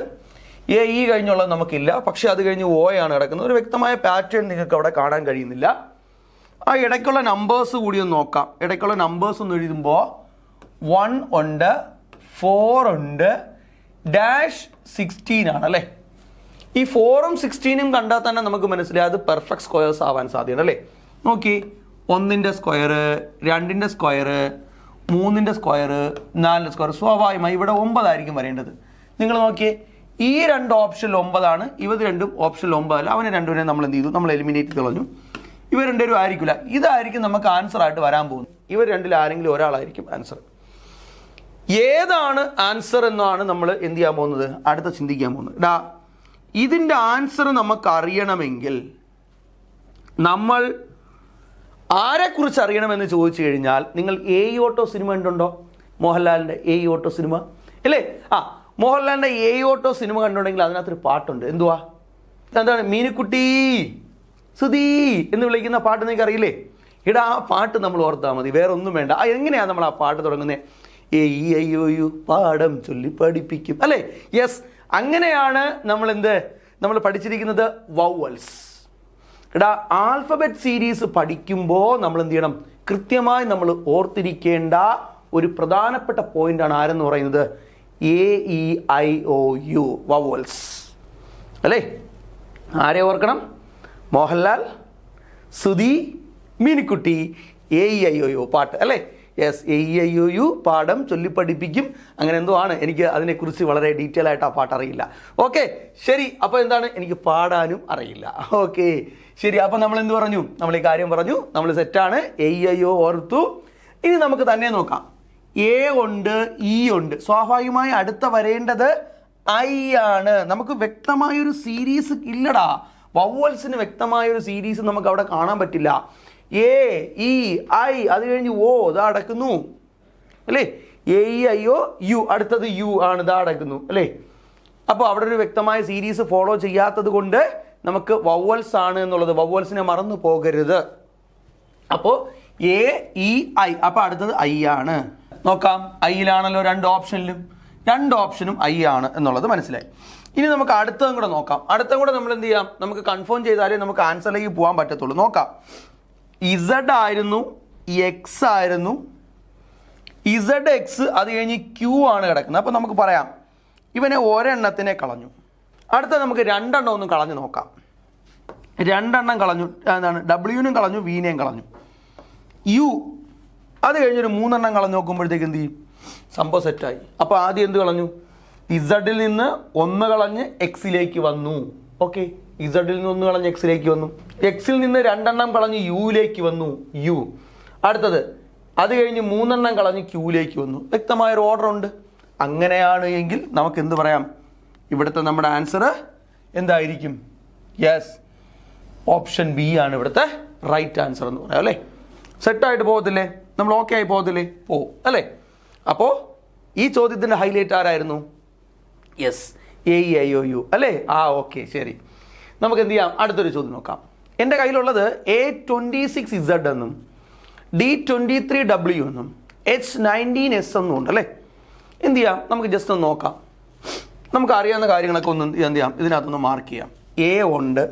AE കഴിഞ്ഞുള്ളത് നമുക്കില്ല, പക്ഷെ അത് കഴിഞ്ഞ് O ആണ് കിടക്കുന്നത്. ഒരു വ്യക്തമായ പാറ്റേൺ നിങ്ങൾക്ക് അവിടെ കാണാൻ കഴിയുന്നില്ല. ആ ഇടയ്ക്കുള്ള നമ്പേഴ്സ് കൂടി ഒന്ന് നോക്കാം. ഇടയ്ക്കുള്ള നമ്പേഴ്സ് ഒന്ന് എഴുതുമ്പോൾ 1 ഉണ്ട്, 4 ഉണ്ട്, ഡാഷ് 16 ആണ്, അല്ലേ? ഈ 4ഉം 16ഉം കണ്ടാൽ തന്നെ നമുക്ക് മനസ്സിലായി അത് പെർഫെക്റ്റ് സ്ക്വയേഴ്സ് ആവാൻ സാധ്യത, അല്ലേ? നോക്കി, 1ന്റെ സ്ക്വയർ, 2ന്റെ സ്ക്വയർ, 3ന്റെ സ്ക്വയർ, 4ന്റെ സ്ക്വയർ. സ്വാഭാവികമായി ഇവിടെ 9 ആയിരിക്കും വരേണ്ടത്. നിങ്ങൾ നോക്കിയേ, ഈ 2 ഓപ്ഷനിൽ 9 ആണ്, ഇവർ രണ്ടും ഓപ്ഷനിൽ 9 അല്ല. അവനെ രണ്ടുപേരെ നമ്മൾ എന്ത് ചെയ്തു? നമ്മൾ എലിമിനേറ്റ് ചെയ്ത് കളഞ്ഞു. ഇവർ രണ്ടുപേരും ആയിരിക്കില്ല. ഇതായിരിക്കും നമുക്ക് ആൻസർ ആയിട്ട് വരാൻ പോകുന്നത്. ഇവർ രണ്ടിൽ ആരെങ്കിലും ഒരാളായിരിക്കും ആൻസർ. ഏതാണ് ആൻസർ എന്നാണ് നമ്മൾ എന്ത് ചെയ്യാൻ പോകുന്നത്? അടുത്ത ചിന്തിക്കാൻ പോകുന്നത്. ഇതിൻ്റെ ആൻസർ നമുക്ക് അറിയണമെങ്കിൽ നമ്മൾ ആരെക്കുറിച്ച് അറിയണമെന്ന് ചോദിച്ചു കഴിഞ്ഞാൽ, നിങ്ങൾ AE ഓട്ടോ സിനിമ കണ്ടുണ്ടോ? മോഹൻലാലിൻ്റെ AE ഓട്ടോ സിനിമ, അല്ലേ? മോഹൻലാലിൻ്റെ AE ഓട്ടോ സിനിമ കണ്ടുണ്ടെങ്കിൽ അതിനകത്തൊരു പാട്ടുണ്ട്. എന്താണ്? മീനുക്കുട്ടി സുധീ എന്ന് വിളിക്കുന്ന പാട്ട് നിങ്ങൾക്ക് അറിയില്ലേ? ആ പാട്ട് നമ്മൾ ഓർത്താൽ മതി, വേറെ ഒന്നും വേണ്ട. എങ്ങനെയാണ് നമ്മൾ ആ പാട്ട് തുടങ്ങുന്നത്? AEIOU പാഠം ചൊല്ലി പഠിപ്പിക്കും, അല്ലേ? യെസ്, അങ്ങനെയാണ് നമ്മൾ പഠിച്ചിരിക്കുന്നത് വവൽസ്. ആൽഫബറ്റ് സീരീസ് പഠിക്കുമ്പോൾ നമ്മൾ എന്ത് ചെയ്യണം? കൃത്യമായി നമ്മൾ ഓർത്തിരിക്കേണ്ട ഒരു പ്രധാനപ്പെട്ട പോയിന്റാണ് ആരെന്ന് പറയുന്നത്? AEIOU വവൽസ്, അല്ലേ? ആരെ ഓർക്കണം? മോഹൻലാൽ, സുധി, മീനുക്കുട്ടി, AEIOU പാട്ട്, അല്ലേ? യെസ്, AEIOU പാഠം ചൊല്ലിപ്പഠിപ്പിക്കും, അങ്ങനെ എന്തോ ആണ്. എനിക്ക് അതിനെക്കുറിച്ച് വളരെ ഡീറ്റെയിൽ ആയിട്ട് ആ പാട്ട് അറിയില്ല. ഓക്കെ, ശരി. അപ്പോൾ എന്താണ്, എനിക്ക് പാടാനും അറിയില്ല. ഓക്കെ, ശരി. അപ്പോൾ നമ്മൾ എന്ത് പറഞ്ഞു, നമ്മൾ ഈ കാര്യം പറഞ്ഞു, നമ്മൾ സെറ്റാണ്. AEIO ഓർത്തു. ഇനി നമുക്ക് തന്നെ നോക്കാം. A ഉണ്ട്, E ഉണ്ട്. സ്വാഭാവികമായി അടുത്ത വരേണ്ടത് I ആണ്. നമുക്ക് വ്യക്തമായൊരു സീരീസ് ഇല്ലടാ. വവ്വൽസിന് വ്യക്തമായൊരു സീരീസ് നമുക്ക് അവിടെ കാണാൻ പറ്റില്ല. A E I, അത് കഴിഞ്ഞ് O ഇതാ അടക്കുന്നു അല്ലേ. AEIOU, അടുത്തത് U ആണ്, ഇതാ അടക്കുന്നു അല്ലേ. അപ്പോൾ അവിടെ ഒരു വ്യക്തമായ സീരീസ് ഫോളോ ചെയ്യാത്തത് കൊണ്ട് നമുക്ക് വവ്വൽസ് ആണ് എന്നുള്ളത്, വവ്വൽസിനെ മറന്നു പോകരുത്. അപ്പോൾ AEI, അപ്പോൾ അടുത്തത് I ആണ്. നോക്കാം, ഐയിലാണല്ലോ രണ്ട് ഓപ്ഷനും I ആണ് എന്നുള്ളത് മനസ്സിലായി. ഇനി നമുക്ക് അടുത്തതും കൂടെ നോക്കാം. അടുത്തതും കൂടെ നമ്മൾ എന്ത് ചെയ്യാം, നമുക്ക് കൺഫേം ചെയ്താലേ നമുക്ക് ആൻസറിലേക്ക് പോകാൻ പറ്റത്തുള്ളൂ. നോക്കാം, Z ആയിരുന്നു, X ആയിരുന്നു, ZX, അത് കഴിഞ്ഞ് Q ആണ് കിടക്കുന്നത്. അപ്പോൾ നമുക്ക് പറയാം ഇവനെ ഒരെണ്ണത്തിനെ കളഞ്ഞു. അടുത്ത നമുക്ക് രണ്ടെണ്ണം ഒന്ന് കളഞ്ഞു നോക്കാം. രണ്ടെണ്ണം കളഞ്ഞു, എന്താണ്, W-നും കളഞ്ഞു, V-നെയും കളഞ്ഞു. U, അത് കഴിഞ്ഞൊരു മൂന്നെണ്ണം കളഞ്ഞു നോക്കുമ്പോഴത്തേക്ക് എന്ത് ചെയ്യും, സംഭവം സെറ്റായി. അപ്പോൾ ആദ്യം എന്ത് കളഞ്ഞു, ഇസഡിൽ നിന്ന് ഒന്ന് കളഞ്ഞ് എക്സിലേക്ക് വന്നു. ഓക്കെ, ഇസഡിൽ നിന്ന് ഒന്ന് കളഞ്ഞ് എക്സിലേക്ക് വന്നു. എക്സിൽ നിന്ന് രണ്ടെണ്ണം കളഞ്ഞ് യുയിലേക്ക് വന്നു, യു. അടുത്തത് അത് കഴിഞ്ഞ് മൂന്നെണ്ണം കളഞ്ഞ് ക്യൂയിലേക്ക് വന്നു. വ്യക്തമായൊരു ഓർഡർ ഉണ്ട്. അങ്ങനെയാണ് എങ്കിൽ നമുക്ക് എന്ത് പറയാം, ഇവിടുത്തെ നമ്മുടെ ആൻസർ എന്തായിരിക്കും? യെസ്, ഓപ്ഷൻ ബി ആണ് ഇവിടുത്തെ റൈറ്റ് ആൻസർ എന്ന് പറയാം അല്ലേ. സെറ്റായിട്ട് പോകത്തില്ലേ, നമ്മൾ ഓക്കെ ആയി പോകത്തില്ലേ? പോവും അല്ലേ. അപ്പോൾ ഈ ചോദ്യത്തിൻ്റെ ഹൈലൈറ്റ് ആരായിരുന്നു? യെസ്, AEIOU അല്ലേ. ഓക്കെ, ശരി. നമുക്ക് എന്ത് ചെയ്യാം, അടുത്തൊരു ചോദ്യം നോക്കാം. എൻ്റെ കയ്യിലുള്ളത് A26Z എന്നും D23W എന്നും H19S എന്നും ഉണ്ട് അല്ലേ. എന്ത് ചെയ്യാം, നമുക്ക് ജസ്റ്റ് ഒന്ന് നോക്കാം. നമുക്ക് അറിയാവുന്ന കാര്യങ്ങളൊക്കെ ഒന്ന് എന്ത് ചെയ്യാം, ഇതിനകത്തൊന്ന് മാർക്ക് ചെയ്യാം. A ഉണ്ട്,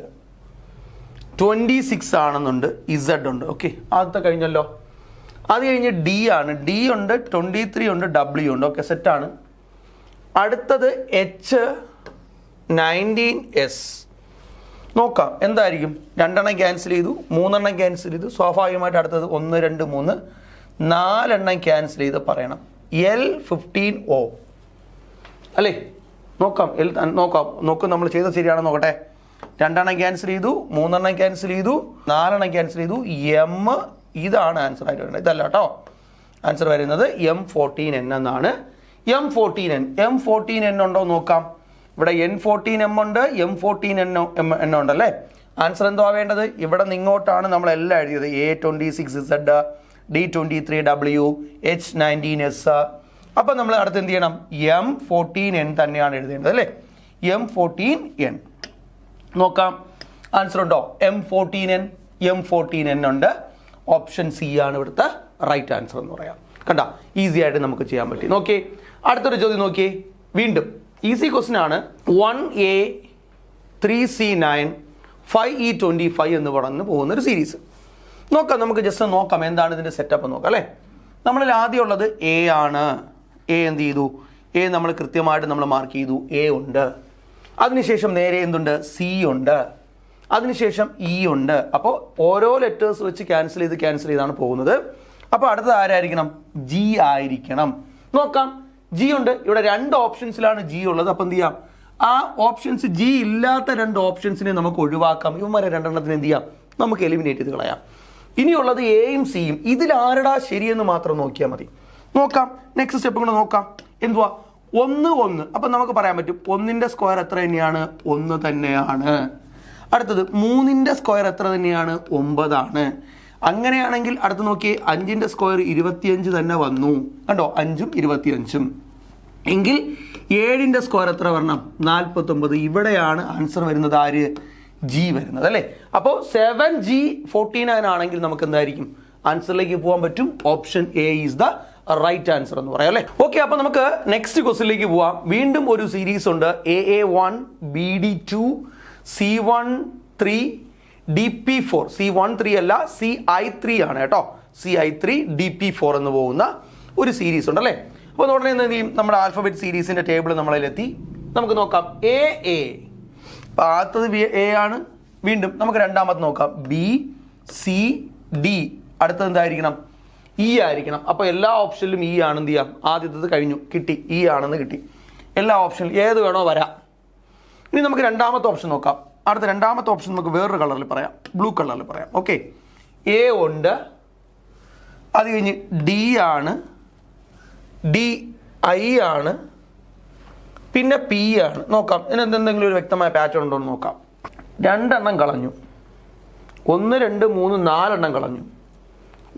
26 ആണെന്നുണ്ട്, Z ഉണ്ട്. ഓക്കെ, ആദ്യത്തെ കഴിഞ്ഞല്ലോ. അത് കഴിഞ്ഞ് D ആണ്, D ഉണ്ട്, 23 ഉണ്ട്, W ഉണ്ട്. ഓക്കെ, സെറ്റാണ്. അടുത്തത് H19S. നോക്കാം എന്തായിരിക്കും. രണ്ടെണ്ണം ക്യാൻസൽ ചെയ്തു, മൂന്നെണ്ണം ക്യാൻസൽ ചെയ്തു. സ്വാഭാവികമായിട്ട് അടുത്തത് 1 2 3 4 ക്യാൻസൽ ചെയ്ത് പറയണം. L15O അല്ലേ. നോക്കാം, നോക്കും നമ്മൾ ചെയ്തത് ശരിയാണെന്ന് നോക്കട്ടെ. രണ്ടെണ്ണം ക്യാൻസൽ ചെയ്തു, മൂന്നെണ്ണം ക്യാൻസൽ ചെയ്തു, 4 ക്യാൻസൽ ചെയ്തു. M, ഇതാണ് ആൻസർ ആയിട്ട് വരുന്നത്. ഇതല്ല കേട്ടോ, ആൻസർ വരുന്നത് M14N എന്നാണ്. M14N ഉണ്ടോ നോക്കാം. ഇവിടെ N14M ഉണ്ട്, M14N ഉണ്ടല്ലേ. ആൻസർ എന്തോ വേണ്ടത്, ഇവിടെ നിങ്ങോട്ടാണ് നമ്മളെല്ലാം എഴുതിയത്. A26Z, D23W, H19S. അപ്പം നമ്മൾ അടുത്ത് എന്ത് ചെയ്യണം, M14N തന്നെയാണ് എഴുതേണ്ടത് അല്ലേ. M14N നോക്കാം, ആൻസർ ഉണ്ടോ? M14N ഉണ്ട്. ഓപ്ഷൻ സി ആണ് ഇവിടുത്തെ റൈറ്റ് ആൻസർ എന്ന് പറയാം. കണ്ട, ഈസി ആയിട്ട് നമുക്ക് ചെയ്യാൻ പറ്റി. നോക്കിയേ, അടുത്തൊരു ചോദ്യം നോക്കിയേ. വീണ്ടും ഈസി ക്വസ്റ്റ്യൻ ആണ്. 1A3C9 5E25 എന്ന് പറഞ്ഞു പോകുന്നൊരു സീരീസ്. നോക്കാം, നമുക്ക് ജസ്റ്റ് നോക്കാം എന്താണ് ഇതിൻ്റെ സെറ്റപ്പ് നോക്കാം അല്ലേ. നമ്മളിൽ ആദ്യം ഉള്ളത് A ആണ്. A എന്ത് ചെയ്തു, A നമ്മൾ കൃത്യമായിട്ട് നമ്മൾ മാർക്ക് ചെയ്തു, A ഉണ്ട്. അതിനുശേഷം നേരെ എന്തുണ്ട്, C ഉണ്ട്. അതിനുശേഷം E ഉണ്ട്. അപ്പോൾ ഓരോ ലെറ്റേഴ്സ് വെച്ച് ക്യാൻസൽ ചെയ്താണ് പോകുന്നത്. അപ്പോൾ അടുത്തത് ആരായിരിക്കണം, G ആയിരിക്കണം. നോക്കാം, G ഉണ്ട്. ഇവിടെ രണ്ട് ഓപ്ഷൻസിലാണ് G ഉള്ളത്. അപ്പോൾ എന്ത് ചെയ്യാം, ആ ഓപ്ഷൻസ് G ഇല്ലാത്ത രണ്ട് ഓപ്ഷൻസിനെ നമുക്ക് ഒഴിവാക്കാം. ഇവന്മാരെ രണ്ടെണ്ണത്തിന് എന്ത് ചെയ്യാം, നമുക്ക് എലിമിനേറ്റ് ചെയ്ത് കളയാം. ഇനിയുള്ളത് Aയും Cയും. ഇതിലാരടാ ശരിയെന്ന് മാത്രം നോക്കിയാൽ മതി. നോക്കാം, നെക്സ്റ്റ് സ്റ്റെപ്പ് കൂടെ നോക്കാം. എന്തുവാ, 1 1. അപ്പം നമുക്ക് പറയാൻ പറ്റും 1ന്റെ സ്ക്വയർ എത്ര തന്നെയാണ്, 1 തന്നെയാണ്. അടുത്തത് 3ന്റെ സ്ക്വയർ എത്ര തന്നെയാണ്, 9 ആണ്. അങ്ങനെയാണെങ്കിൽ അടുത്ത് നോക്കി 5ന്റെ സ്ക്വയർ 25 തന്നെ വന്നു. കണ്ടോ, 5ഉം 25ഉം. എങ്കിൽ 7ന്റെ സ്ക്വയർ എത്ര വരണം, 49. ഇവിടെയാണ് ആൻസർ വരുന്നത്, ആര്, G വരുന്നത് അല്ലേ. അപ്പോൾ 7G49 ആണെങ്കിൽ നമുക്ക് എന്തായിരിക്കും, ആൻസറിലേക്ക് പോകാൻ പറ്റും. Option A is the right answer എന്ന് പറയാം അല്ലേ. ഓക്കെ, അപ്പോൾ നമുക്ക് നെക്സ്റ്റ് ക്വസ്റ്റ്യനിലേക്ക് പോവാം. വീണ്ടും ഒരു സീരീസ് ഉണ്ട്. AA1, BD2, C13, DP4. C13 അല്ല, CI3 ആണ് കേട്ടോ. CI3 DP4 എന്ന് പോകുന്ന ഒരു സീരീസ് ഉണ്ട് അല്ലേ. അപ്പോൾ ഉടനെ എന്ത് ചെയ്യും, നമ്മുടെ ആൽഫബറ്റ് സീരീസിന്റെ ടേബിൾ നമ്മളിലെത്തി. നമുക്ക് നോക്കാം AA. അപ്പോൾ ആദ്യത്തത് A ആണ്. വീണ്ടും നമുക്ക് രണ്ടാമത് നോക്കാം B, C, D. അടുത്തത് എന്തായിരിക്കണം, ഇ ആയിരിക്കണം. അപ്പോൾ എല്ലാ ഓപ്ഷനിലും ഇ ആണ്. എന്ത് ചെയ്യാം, ആദ്യത്തേത് കഴിഞ്ഞു, കിട്ടി, ഇ ആണെന്ന് കിട്ടി. എല്ലാ ഓപ്ഷനിലും ഏത് വേണോ വരാം. ഇനി നമുക്ക് രണ്ടാമത്തെ ഓപ്ഷൻ നോക്കാം. അടുത്ത രണ്ടാമത്തെ ഓപ്ഷൻ നമുക്ക് വേറൊരു കളറിൽ പറയാം, ബ്ലൂ കളറിൽ പറയാം. ഓക്കെ, എ ഉണ്ട്, അത് കഴിഞ്ഞ് ഡി ആണ്, ഡി ഐ ആണ്, പിന്നെ പി ആണ്. നോക്കാം ഇതിനെന്തെങ്കിലും ഒരു വ്യക്തമായ പാറ്റേൺ ഉണ്ടോ എന്ന് നോക്കാം. 2 എണ്ണം കളഞ്ഞു, 1 2 3 4 എണ്ണം കളഞ്ഞു,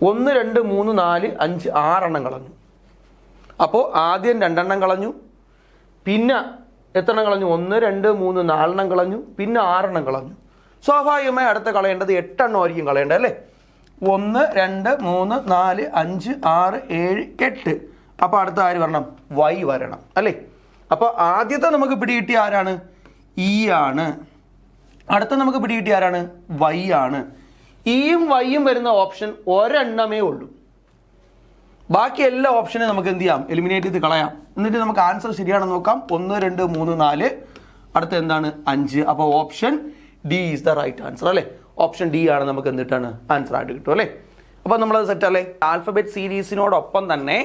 1 2 3 4 5 6 എണ്ണം കളഞ്ഞു. അപ്പോൾ ആദ്യം 2 എണ്ണം കളഞ്ഞു, പിന്നെ എത്ര എണ്ണം കളഞ്ഞു? 1 2 3 4 എണ്ണം കളഞ്ഞു, പിന്നെ 6 എണ്ണം കളഞ്ഞു. സ്വാഭാവികമായി അടുത്ത കളയേണ്ടത് 8 എണ്ണം ആയിരിക്കും കളയേണ്ടത് അല്ലേ? 1 2 3 4 5 6 7 8. അപ്പോൾ അടുത്ത ആര് വരണം? വൈ വരണം അല്ലേ? അപ്പോൾ ആദ്യത്തെ നമുക്ക് പിടികിട്ടിയ ആരാണ്? ഇ ആണ്. അടുത്ത നമുക്ക് പിടികിട്ടിയ ആരാണ്? വൈ ആണ്. ഇയും വൈയും വരുന്ന ഓപ്ഷൻ ഒരെണ്ണമേ ഉള്ളൂ. ബാക്കി എല്ലാ ഓപ്ഷനും നമുക്ക് എന്ത് ചെയ്യാം? എലിമിനേറ്റ് ചെയ്ത് കളയാം. എന്നിട്ട് നമുക്ക് ആൻസർ ശരിയാണെന്ന് നോക്കാം. 1 2 3 4, അടുത്ത എന്താണ്? 5. അപ്പോൾ option D is the right answer അല്ലേ? ഓപ്ഷൻ ഡി ആണ് നമുക്ക് എന്തിട്ടാണ് ആൻസർ ആയിട്ട് കിട്ടും അല്ലേ? അപ്പോൾ നമ്മളത് സെറ്റ് അല്ലേ? ആൽഫബറ്റ് സീരീസിനോടൊപ്പം തന്നെ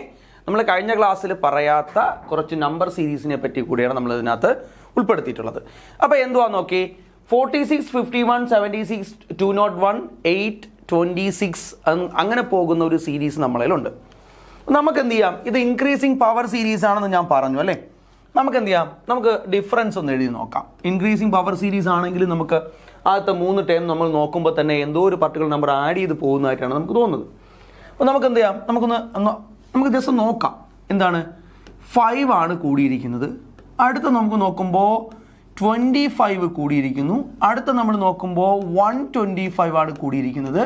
നമ്മൾ കഴിഞ്ഞ ക്ലാസ്സിൽ പറയാത്ത കുറച്ച് നമ്പർ സീരീസിനെ പറ്റി കൂടിയാണ് നമ്മൾ ഇതിനകത്ത് ഉൾപ്പെടുത്തിയിട്ടുള്ളത്. അപ്പോൾ എന്തുവാ നോക്കി, 46 51 76 201 8 26 അങ്ങനെ പോകുന്ന ഒരു സീരീസ് നമ്മളിലുണ്ട്. നമുക്ക് എന്ത് ചെയ്യാം? ഇത് ഇൻക്രീസിങ് പവർ സീരീസ് ആണെന്ന് ഞാൻ പറഞ്ഞു അല്ലേ? നമുക്ക് എന്ത് ചെയ്യാം? നമുക്ക് ഡിഫറൻസ് ഒന്ന് എഴുതി നോക്കാം. ഇൻക്രീസിങ് പവർ സീരീസ് ആണെങ്കിൽ നമുക്ക് ആദ്യത്തെ 3 ടേം നമ്മൾ നോക്കുമ്പോൾ തന്നെ എന്തോ ഒരു പർട്ടിക്കുലർ നമ്പർ ആഡ് ചെയ്ത് പോകുന്നതായിട്ടാണ് നമുക്ക് തോന്നുന്നത്. അപ്പോൾ നമുക്ക് എന്ത് ചെയ്യാം? നമുക്ക് ജസ്റ്റ് നോക്കാം. എന്താണ്? 5 ആണ് കൂടിയിരിക്കുന്നത്. അടുത്ത നമുക്ക് നോക്കുമ്പോൾ 25 കൂടിയിരിക്കുന്നു. അടുത്ത നമ്മൾ നോക്കുമ്പോൾ 125 ആണ് കൂടിയിരിക്കുന്നത്.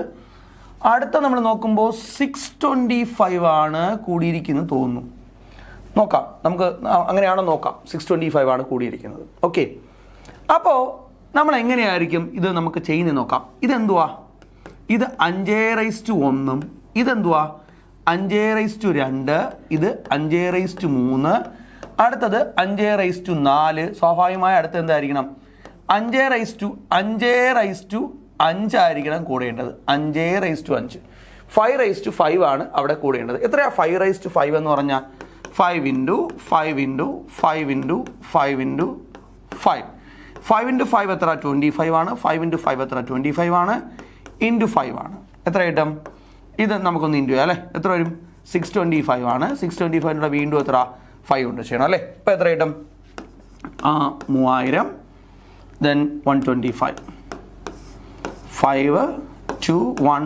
അടുത്ത നമ്മൾ നോക്കുമ്പോൾ 625 ആണ് കൂടിയിരിക്കുന്നത് തോന്നുന്നു. നോക്കാം, നമുക്ക് അങ്ങനെയാണോ നോക്കാം. 625 ആണ് കൂടിയിരിക്കുന്നത്. ഓക്കെ, അപ്പോൾ നമ്മൾ എങ്ങനെയായിരിക്കും ഇത് നമുക്ക് ചെയ്യുന്നത് നോക്കാം. ഇതെന്തുവാ? ഇത് 5/1, ഇതെന്തുവാ? 5/2, ഇത് 5/3, അടുത്തത് 5/4. സ്വാഭാവികമായ അടുത്ത എന്തായിരിക്കണം? 5/5 ആയിരിക്കണം കൂടേണ്ടത്. 5/5 5/5 ആണ് അവിടെ കൂടേണ്ടത്. എത്രയാ 5/5 എന്ന് പറഞ്ഞാൽ? 5 × 5 × 5 × 5 × 5. 5 × 5 എത്ര? 25 ആണ്. 5 × 5 എത്ര? 25 ആണ്. ഇൻറ്റു 5 ആണ്. എത്ര കിട്ടും? ഇത് നമുക്കൊന്ന് ഇൻറ്റു അല്ലേ? എത്ര വരും? 625 ആണ്. 625 വീണ്ടും എത്ര? 5 കൊണ്ട് ചെയ്യണം അല്ലേ? ഇപ്പോൾ എത്ര കിട്ടും? 3000, then 125, 5 2 1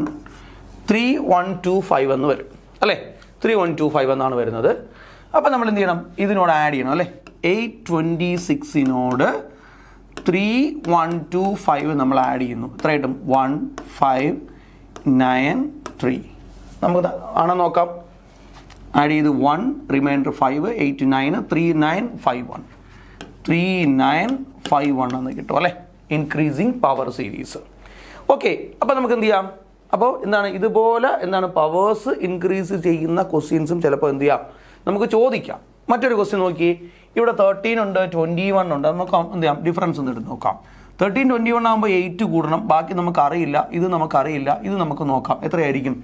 3125 എന്ന് വരും അല്ലേ? 3125 എന്നാണ് വരുന്നത്. അപ്പോൾ നമ്മൾ എന്ത് ചെയ്യണം? ഇതിനോട് ആഡ് ചെയ്യണം അല്ലേ? 826നോട് 3125 നമ്മൾ ആഡ് ചെയ്യുന്നു. എത്ര കിട്ടും? 1593. നമുക്ക് ആണോ നോക്കാം. ആഡ് ചെയ്ത് 1 റിമൈൻഡർ 5 8 9 3951 3951 എന്ന് കിട്ടും അല്ലേ? Increasing power series. ഓക്കെ, അപ്പോൾ നമുക്ക് എന്ത് ചെയ്യാം? അപ്പോൾ എന്താണ് ഇതുപോലെ എന്താണ് പവേഴ്സ് ഇൻക്രീസ് ചെയ്യുന്ന ക്വസ്റ്റ്യൻസും ചിലപ്പോൾ എന്ത് ചെയ്യാം നമുക്ക് ചോദിക്കാം. മറ്റൊരു ക്വസ്റ്റ്യൻ നോക്കി, ഇവിടെ 13 ഉണ്ട്, 21 ഉണ്ട്. നമുക്ക് എന്ത് ചെയ്യാം? ഡിഫറൻസ് ഒന്ന് എടുത്ത് നോക്കാം. 13 21 ആകുമ്പോൾ 8 കൂടണം. ബാക്കി നമുക്ക് അറിയില്ല, ഇത് നമുക്കറിയില്ല, ഇത് നമുക്ക് നോക്കാം. എത്രയായിരിക്കും?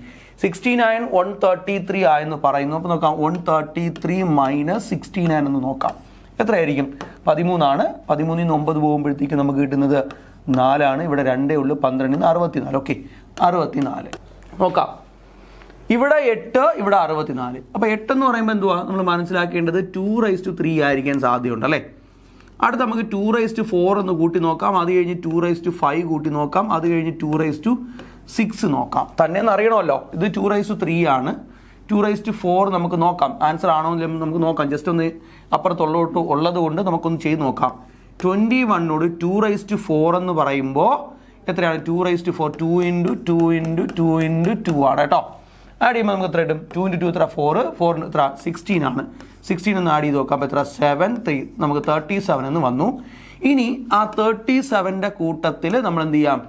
69 133 ആയെന്ന് പറയുന്നു. അപ്പോൾ നോക്കാം, 133 - 69 എന്ന് നോക്കാം. എത്രയായിരിക്കും? 13 ആണ്. 13 ൽ 9 പോകുമ്പോഴത്തേക്ക് നമുക്ക് കിട്ടുന്നത് 4 ആണ്. ഇവിടെ 2 ഉള്ളൂ. 12 ൽ 64. ഓക്കെ, 64 നോക്കാം. ഇവിടെ 8, ഇവിടെ 64. അപ്പോൾ 8 എന്ന് പറയുമ്പോൾ എന്തുവാ നമ്മൾ മനസ്സിലാക്കേണ്ടത്? 2/3 ആയിരിക്കാൻ സാധ്യതയുണ്ട് അല്ലേ? അടുത്ത് നമുക്ക് 2/4 എന്ന് കൂട്ടി നോക്കാം. അത് കഴിഞ്ഞ് 2/5 കൂട്ടി നോക്കാം. അത് കഴിഞ്ഞ് 2/6 നോക്കാം. തന്നെ അറിയണമല്ലോ, ഇത് 2/3 ആണ്. 2/4 നമുക്ക് നോക്കാം. ആൻസർ ആണോ എന്ന് നമുക്ക് നോക്കാം. ജസ്റ്റ് ഒന്ന് അപ്പുറത്തുള്ളോട്ട് ഉള്ളത് കൊണ്ട് നമുക്കൊന്ന് ചെയ്ത് നോക്കാം. 21നോട് 2/4 എന്ന് പറയുമ്പോൾ എത്രയാണ്? 2/4 2 × 2 × 2 × 2 ആണ് കേട്ടോ. ആഡ് ചെയ്യുമ്പോൾ നമുക്ക് എത്ര കിട്ടും? 2 × 2 എത്ര? 4 4 എത്ര? 16 ആണ്. 16 ഒന്ന് ആഡ് ചെയ്ത് നോക്കാം. അപ്പോൾ എത്ര? 7 3 നമുക്ക് 37 എന്ന് വന്നു. ഇനി ആ 37ൻ്റെ കൂട്ടത്തിൽ നമ്മൾ എന്ത് ചെയ്യാം?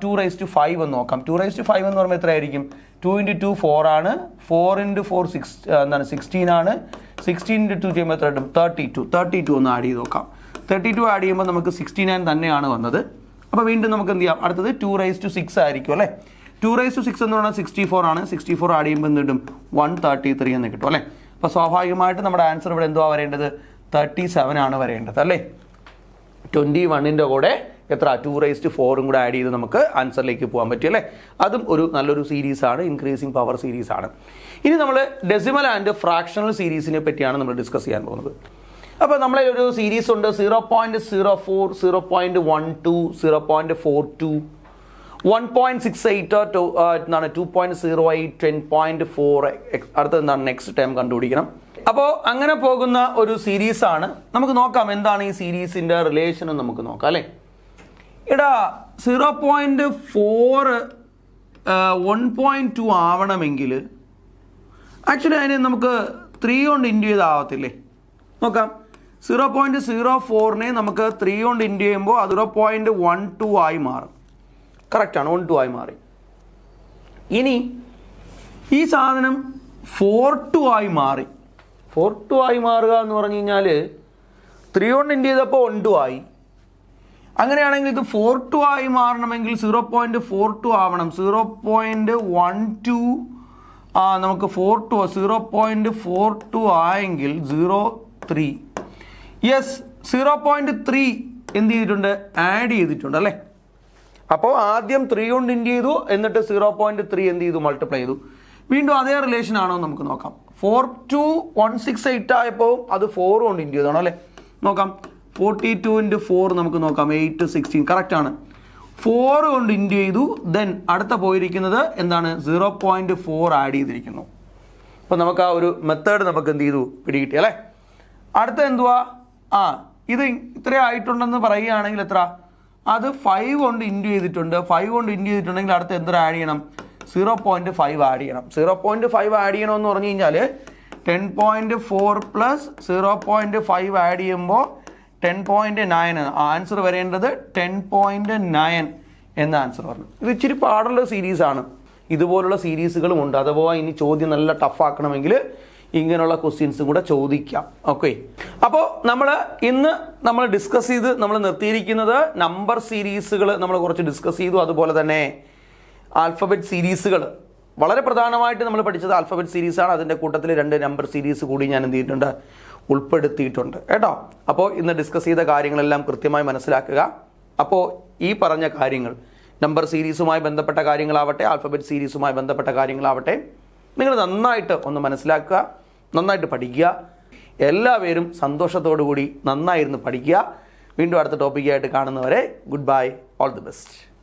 2/5 എന്ന് നോക്കാം. 2/5 എന്ന് പറയുമ്പോൾ എത്രയായിരിക്കും? 2 × 2 4 ആണ്. 4 × 4 16 ആണ്. 16 × 2 ചെയ്യുമ്പോൾ എത്ര കിട്ടും? 32 ഒന്ന് ആഡ് ചെയ്ത് നോക്കാം. 32 ആഡ് ചെയ്യുമ്പോൾ നമുക്ക് 69 തന്നെയാണ് വന്നത്. അപ്പോൾ വീണ്ടും നമുക്ക് എന്ത് ചെയ്യാം? അടുത്തത് 2/6 ആയിരിക്കും അല്ലേ? 2�6 എന്ന് പറഞ്ഞാൽ 64 ആണ്. 64 ആഡ് ചെയ്യുമ്പോൾ എന്ത് കിട്ടും? 133 എന്ന് കിട്ടും അല്ലേ? അപ്പോൾ സ്വാഭാവികമായിട്ട് നമ്മുടെ ആൻസർ ഇവിടെ എന്തുവാ വരേണ്ടത്? 37 ആണ് വരേണ്ടത് അല്ലേ? 21ൻ്റെ കൂടെ എത്ര 2⁴ കൂടെ ആഡ് ചെയ്ത് നമുക്ക് ആൻസറിലേക്ക് പോകാൻ പറ്റും അല്ലേ? അതും ഒരു നല്ലൊരു സീരീസാണ്, ഇൻക്രീസിങ് പവർ സീരീസാണ്. ഇനി നമ്മൾ ഡെസിമൽ ആൻഡ് ഫ്രാക്ഷണൽ സീരീസിനെ പറ്റിയാണ് നമ്മൾ ഡിസ്കസ് ചെയ്യാൻ പോകുന്നത്. അപ്പോൾ നമ്മളെ ഒരു സീരീസ് ഉണ്ട് 0.04, 0.12, 0.42, 1.68 എന്താണ് 2.08, 10.4, അടുത്ത എന്താണ് നെക്സ്റ്റ് ടൈം കണ്ടുപിടിക്കണം. അപ്പോൾ അങ്ങനെ പോകുന്ന ഒരു സീരീസാണ്. നമുക്ക് നോക്കാം എന്താണ് ഈ സീരീസിൻ്റെ റിലേഷൻ എന്ന് നമുക്ക് നോക്കാം അല്ലേ? എടാ 0.4 1.2 ആവണമെങ്കിൽ ആക്ച്വലി അതിന് നമുക്ക് 3 കൊണ്ട് ഇൻറ്റു ചെയ്താവത്തില്ലേ? നോക്കാം. 0.04നെ നമുക്ക് 3 കൊണ്ട് ഇൻറ്റു ചെയ്യുമ്പോൾ അത് 0.12 ആയി മാറും. കറക്റ്റാണ്, 12 ആയി മാറി. ഇനി ഈ സാധനം 42 ആയി മാറി. 42 ആയി മാറുക എന്ന് പറഞ്ഞു കഴിഞ്ഞാൽ 3 കൊണ്ട് ഇൻറ്റു ചെയ്തപ്പോൾ 12 ആയി. അങ്ങനെയാണെങ്കിൽ ഇത് 42 ആയി മാറണമെങ്കിൽ 0.42 ആവണം. 0.12 നമുക്ക് 0.42 ആയെങ്കിൽ 0.3. യെസ്, 0.3 എന്ത് ചെയ്തിട്ടുണ്ട്? ആഡ് ചെയ്തിട്ടുണ്ട് അല്ലേ? അപ്പോൾ ആദ്യം 3 കൊണ്ട് ഇൻറ്റു ചെയ്തു, എന്നിട്ട് 0.3 എന്ത് ചെയ്തു? മൾട്ടിപ്ലൈ ചെയ്തു. വീണ്ടും അതേ റിലേഷൻ ആണോ നമുക്ക് നോക്കാം. 42168 ആയപ്പോൾ അത് 4 കൊണ്ട് ഇൻറ്റു ചെയ്താണോ അല്ലേ? നോക്കാം. 42 × 4 നമുക്ക് നോക്കാം. 8 16 കറക്റ്റ് ആണ്. 4 കൊണ്ട് ഇൻറ്റു ചെയ്തു. ദെൻ അടുത്ത പോയിരിക്കുന്നത് എന്താണ്? 0.4 ആഡ് ചെയ്തിരിക്കുന്നു. അപ്പോൾ നമുക്ക് ആ ഒരു മെത്തേഡ് നമുക്ക് എന്ത് ചെയ്തു? പിടികിട്ടി അല്ലേ? അടുത്ത എന്തുവാ? ഇത് ഇത്ര ആയിട്ടുണ്ടെന്ന് പറയുകയാണെങ്കിൽ എത്ര? അത് 5 കൊണ്ട് ഇൻറ്റു ചെയ്തിട്ടുണ്ട്. 5 കൊണ്ട് ഇൻറ്റു ചെയ്തിട്ടുണ്ടെങ്കിൽ അടുത്ത് എത്ര ആഡ് ചെയ്യണം? 0.5 ആഡ് ചെയ്യണം. 0.5 ആഡ് ചെയ്യണമെന്ന് പറഞ്ഞു കഴിഞ്ഞാൽ 10.4 പ്ലസ് 0.5 ആഡ് ചെയ്യുമ്പോൾ 10.9 ആൻസർ വരേണ്ടത് 10.9 എന്ന ആൻസർ പറഞ്ഞു. ഇത് ഇച്ചിരി പാടുള്ള സീരീസാണ്. ഇതുപോലുള്ള സീരീസുകളും ഉണ്ട്. അഥവാ ഇനി ചോദ്യം നല്ല ടഫാക്കണമെങ്കിൽ ഇങ്ങനെയുള്ള ക്വസ്റ്റ്യൻസും കൂടെ ചോദിക്കാം. ഓക്കെ, അപ്പോൾ ഇന്ന് നമ്മൾ ഡിസ്കസ് ചെയ്ത് നമ്മൾ നിർത്തിയിരിക്കുന്നത് നമ്പർ സീരീസുകൾ നമ്മൾ കുറച്ച് ഡിസ്കസ് ചെയ്തു. അതുപോലെ തന്നെ ആൽഫബറ്റ് സീരീസുകൾ വളരെ പ്രധാനമായിട്ട് നമ്മൾ പഠിച്ചത് ആൽഫബറ്റ് സീരീസാണ്. അതിൻ്റെ കൂട്ടത്തിൽ 2 നമ്പർ സീരീസ് കൂടി ഞാൻ എന്ത് ചെയ്തിട്ടുണ്ട്? ഉൾപ്പെടുത്തിയിട്ടുണ്ട് കേട്ടോ. അപ്പോൾ ഇന്ന് ഡിസ്കസ് ചെയ്ത കാര്യങ്ങളെല്ലാം കൃത്യമായി മനസ്സിലാക്കുക. അപ്പോൾ ഈ പറഞ്ഞ കാര്യങ്ങൾ നമ്പർ സീരീസുമായി ബന്ധപ്പെട്ട കാര്യങ്ങളാവട്ടെ, ആൽഫബറ്റ് സീരീസുമായി ബന്ധപ്പെട്ട കാര്യങ്ങളാവട്ടെ, നിങ്ങൾ നന്നായിട്ട് ഒന്ന് മനസ്സിലാക്കുക, നന്നായിട്ട് പഠിക്കുക. എല്ലാവരും സന്തോഷത്തോടു കൂടി നന്നായിരുന്നു പഠിക്കുക. വീണ്ടും അടുത്ത ടോപ്പിക്കായിട്ട് കാണുന്നവരെ good bye, all the best.